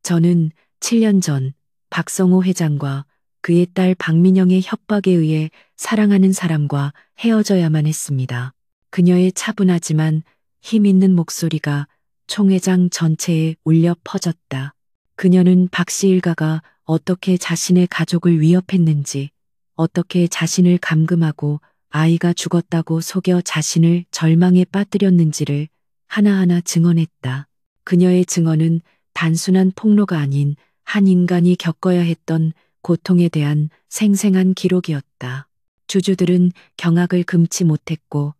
저는 7년 전 박성호 회장과 그의 딸 박민영의 협박에 의해 사랑하는 사람과 헤어져야만 했습니다. 그녀의 차분하지만 힘 있는 목소리가 총회장 전체에 울려 퍼졌다. 그녀는 박 씨 일가가 어떻게 자신의 가족을 위협했는지, 어떻게 자신을 감금하고 아이가 죽었다고 속여 자신을 절망에 빠뜨렸는지를 하나하나 증언했다. 그녀의 증언은 단순한 폭로가 아닌 한 인간이 겪어야 했던 고통에 대한 생생한 기록이었다. 주주들은 경악을 금치 못했고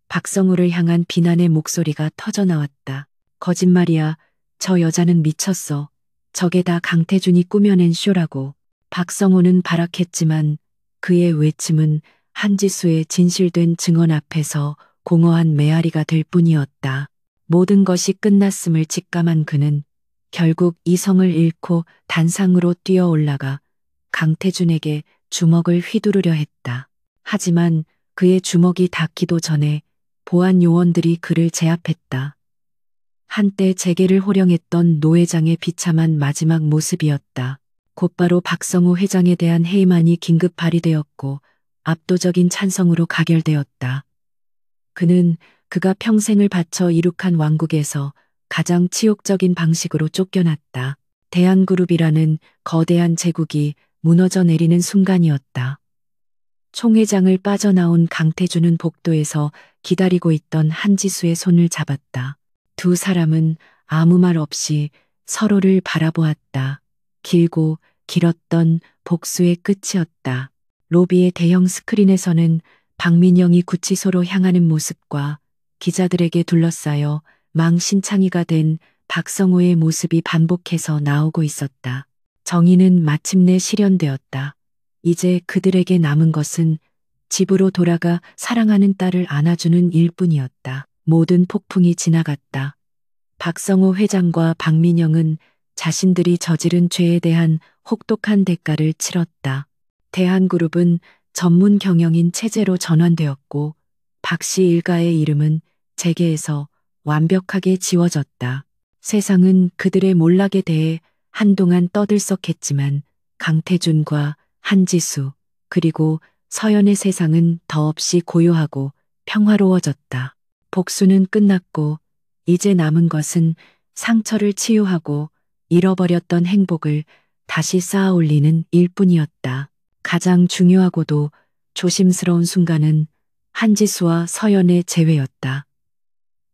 박성호를 향한 비난의 목소리가 터져나왔다. 거짓말이야. 저 여자는 미쳤어. 저게 다 강태준이 꾸며낸 쇼라고. 박성호는 발악했지만 그의 외침은 한지수의 진실된 증언 앞에서 공허한 메아리가 될 뿐이었다. 모든 것이 끝났음을 직감한 그는 결국 이성을 잃고 단상으로 뛰어 올라가 강태준에게 주먹을 휘두르려 했다. 하지만 그의 주먹이 닿기도 전에 보안 요원들이 그를 제압했다. 한때 재계를 호령했던 노 회장의 비참한 마지막 모습이었다. 곧바로 박성호 회장에 대한 해임안이 긴급 발의되었고 압도적인 찬성으로 가결되었다. 그는 그가 평생을 바쳐 이룩한 왕국에서 가장 치욕적인 방식으로 쫓겨났다. 대한그룹이라는 거대한 제국이 무너져 내리는 순간이었다. 총회장을 빠져나온 강태준은 복도에서 기다리고 있던 한지수의 손을 잡았다. 두 사람은 아무 말 없이 서로를 바라보았다. 길고 길었던 복수의 끝이었다. 로비의 대형 스크린에서는 박민영이 구치소로 향하는 모습과 기자들에게 둘러싸여 망신창이가 된 박성호의 모습이 반복해서 나오고 있었다. 정의는 마침내 실현되었다. 이제 그들에게 남은 것은 집으로 돌아가 사랑하는 딸을 안아주는 일뿐이었다. 모든 폭풍이 지나갔다. 박성호 회장과 박민영은 자신들이 저지른 죄에 대한 혹독한 대가를 치렀다. 대한그룹은 전문 경영인 체제로 전환되었고 박 씨 일가의 이름은 재계에서 완벽하게 지워졌다. 세상은 그들의 몰락에 대해 한동안 떠들썩했지만 강태준과 한지수 그리고 서연의 세상은 더없이 고요하고 평화로워졌다. 복수는 끝났고 이제 남은 것은 상처를 치유하고 잃어버렸던 행복을 다시 쌓아 올리는 일뿐이었다. 가장 중요하고도 조심스러운 순간은 한지수와 서연의 재회였다.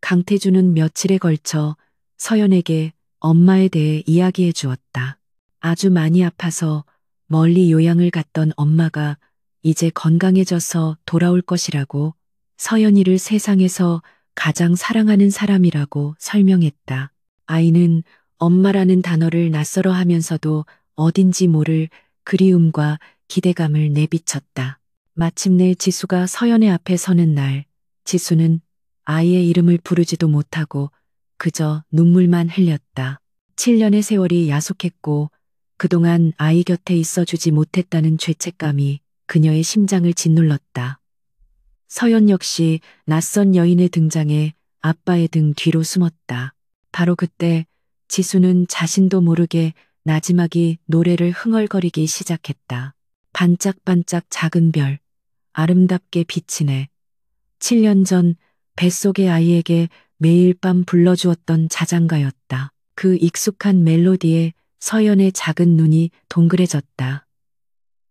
강태준은 며칠에 걸쳐 서연에게 엄마에 대해 이야기해 주었다. 아주 많이 아파서 멀리 요양을 갔던 엄마가 이제 건강해져서 돌아올 것이라고 서연이를 세상에서 가장 사랑하는 사람이라고 설명했다. 아이는 엄마라는 단어를 낯설어 하면서도 어딘지 모를 그리움과 기대감을 내비쳤다. 마침내 지수가 서연의 앞에 서는 날, 지수는 아이의 이름을 부르지도 못하고 그저 눈물만 흘렸다. 7년의 세월이 야속했고 그동안 아이 곁에 있어주지 못했다는 죄책감이 그녀의 심장을 짓눌렀다. 서연 역시 낯선 여인의 등장에 아빠의 등 뒤로 숨었다. 바로 그때 지수는 자신도 모르게 나지막이 노래를 흥얼거리기 시작했다. 반짝반짝 작은 별, 아름답게 비치네. 7년 전 뱃속의 아이에게 매일 밤 불러주었던 자장가였다. 그 익숙한 멜로디에 서연의 작은 눈이 동그래졌다.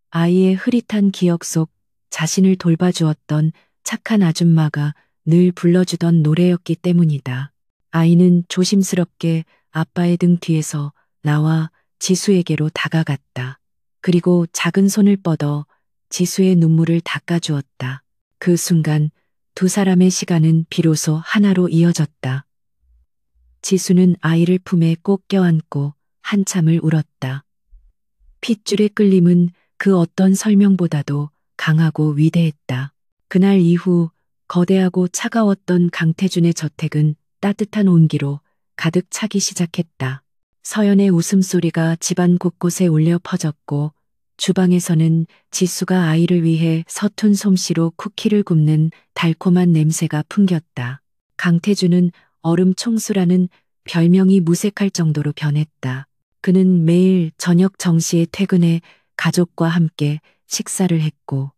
아이의 흐릿한 기억 속 자신을 돌봐주었던 착한 아줌마가 늘 불러주던 노래였기 때문이다. 아이는 조심스럽게 아빠의 등 뒤에서 나와 지수에게로 다가갔다. 그리고 작은 손을 뻗어 지수의 눈물을 닦아주었다. 그 순간 두 사람의 시간은 비로소 하나로 이어졌다. 지수는 아이를 품에 꼭 껴안고 한참을 울었다. 핏줄의 끌림은 그 어떤 설명보다도 강하고 위대했다. 그날 이후 거대하고 차가웠던 강태준의 저택은 따뜻한 온기로 가득 차기 시작했다. 서연의 웃음소리가 집안 곳곳에 울려 퍼졌고 주방에서는 지수가 아이를 위해 서툰 솜씨로 쿠키를 굽는 달콤한 냄새가 풍겼다. 강태준은 얼음 총수라는 별명이 무색할 정도로 변했다. 그는 매일 저녁 정시에 퇴근해 가족과 함께 식사를 했고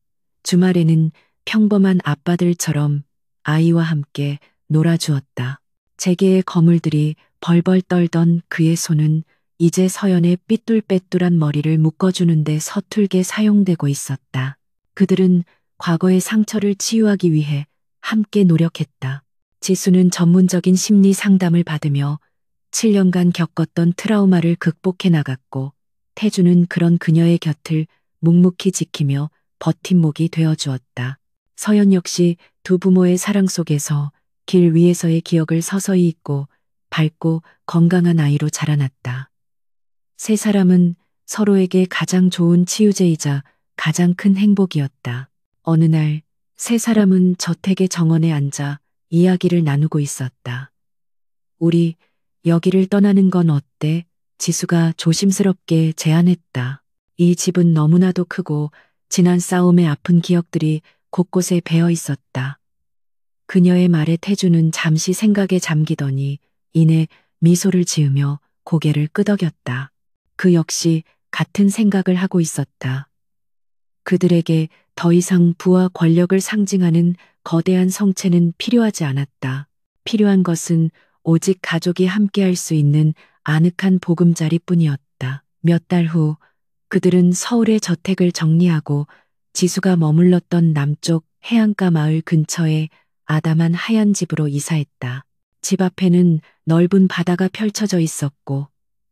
주말에는 평범한 아빠들처럼 아이와 함께 놀아주었다. 재계의 거물들이 벌벌 떨던 그의 손은 이제 서연의 삐뚤빼뚤한 머리를 묶어주는데 서툴게 사용되고 있었다. 그들은 과거의 상처를 치유하기 위해 함께 노력했다. 지수는 전문적인 심리 상담을 받으며 7년간 겪었던 트라우마를 극복해 나갔고 태주는 그런 그녀의 곁을 묵묵히 지키며 버팀목이 되어주었다. 서연 역시 두 부모의 사랑 속에서 길 위에서의 기억을 서서히 잊고 밝고 건강한 아이로 자라났다. 세 사람은 서로에게 가장 좋은 치유제이자 가장 큰 행복이었다. 어느 날 세 사람은 저택의 정원에 앉아 이야기를 나누고 있었다. 우리 여기를 떠나는 건 어때? 지수가 조심스럽게 제안했다. 이 집은 너무나도 크고 지난 싸움의 아픈 기억들이 곳곳에 배어 있었다. 그녀의 말에 태주는 잠시 생각에 잠기더니 이내 미소를 지으며 고개를 끄덕였다. 그 역시 같은 생각을 하고 있었다. 그들에게 더 이상 부와 권력을 상징하는 거대한 성체는 필요하지 않았다. 필요한 것은 오직 가족이 함께할 수 있는 아늑한 보금자리뿐이었다. 몇 달 후 그들은 서울의 저택을 정리하고 지수가 머물렀던 남쪽 해안가 마을 근처에 아담한 하얀 집으로 이사했다. 집 앞에는 넓은 바다가 펼쳐져 있었고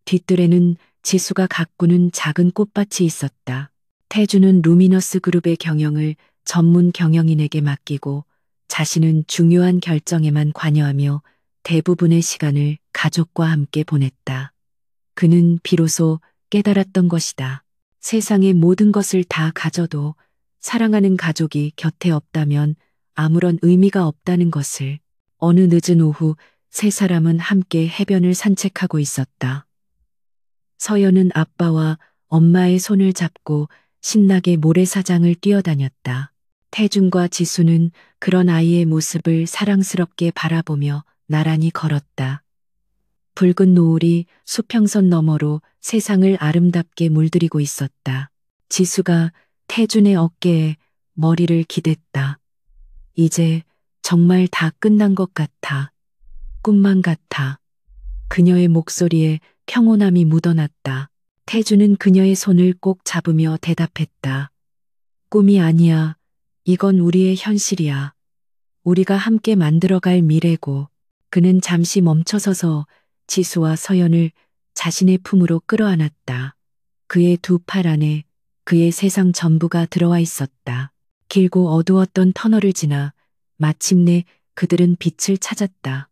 뒷뜰에는 지수가 가꾸는 작은 꽃밭이 있었다. 태주는 루미너스 그룹의 경영을 전문 경영인에게 맡기고 자신은 중요한 결정에만 관여하며 대부분의 시간을 가족과 함께 보냈다. 그는 비로소 깨달았던 것이다. 세상의 모든 것을 다 가져도 사랑하는 가족이 곁에 없다면 아무런 의미가 없다는 것을. 어느 늦은 오후 세 사람은 함께 해변을 산책하고 있었다. 서연은 아빠와 엄마의 손을 잡고 신나게 모래사장을 뛰어다녔다. 태준과 지수는 그런 아이의 모습을 사랑스럽게 바라보며 나란히 걸었다. 붉은 노을이 수평선 너머로 세상을 아름답게 물들이고 있었다. 지수가 태준의 어깨에 머리를 기댔다. 이제 정말 다 끝난 것 같아. 꿈만 같아. 그녀의 목소리에 평온함이 묻어났다. 태주는 그녀의 손을 꼭 잡으며 대답했다. 꿈이 아니야. 이건 우리의 현실이야. 우리가 함께 만들어갈 미래고. 그는 잠시 멈춰서서 지수와 서연을 자신의 품으로 끌어안았다. 그의 두 팔 안에 그의 세상 전부가 들어와 있었다. 길고 어두웠던 터널을 지나 마침내 그들은 빛을 찾았다.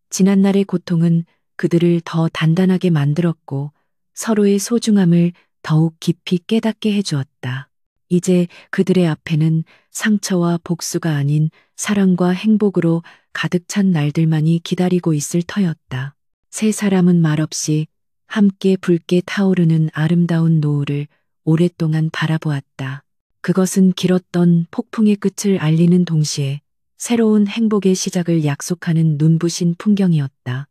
지난날의 고통은 그들을 더 단단하게 만들었고 서로의 소중함을 더욱 깊이 깨닫게 해주었다. 이제 그들의 앞에는 상처와 복수가 아닌 사랑과 행복으로 가득 찬 날들만이 기다리고 있을 터였다. 세 사람은 말없이 함께 붉게 타오르는 아름다운 노을을 오랫동안 바라보았다. 그것은 길었던 폭풍의 끝을 알리는 동시에 새로운 행복의 시작을 약속하는 눈부신 풍경이었다.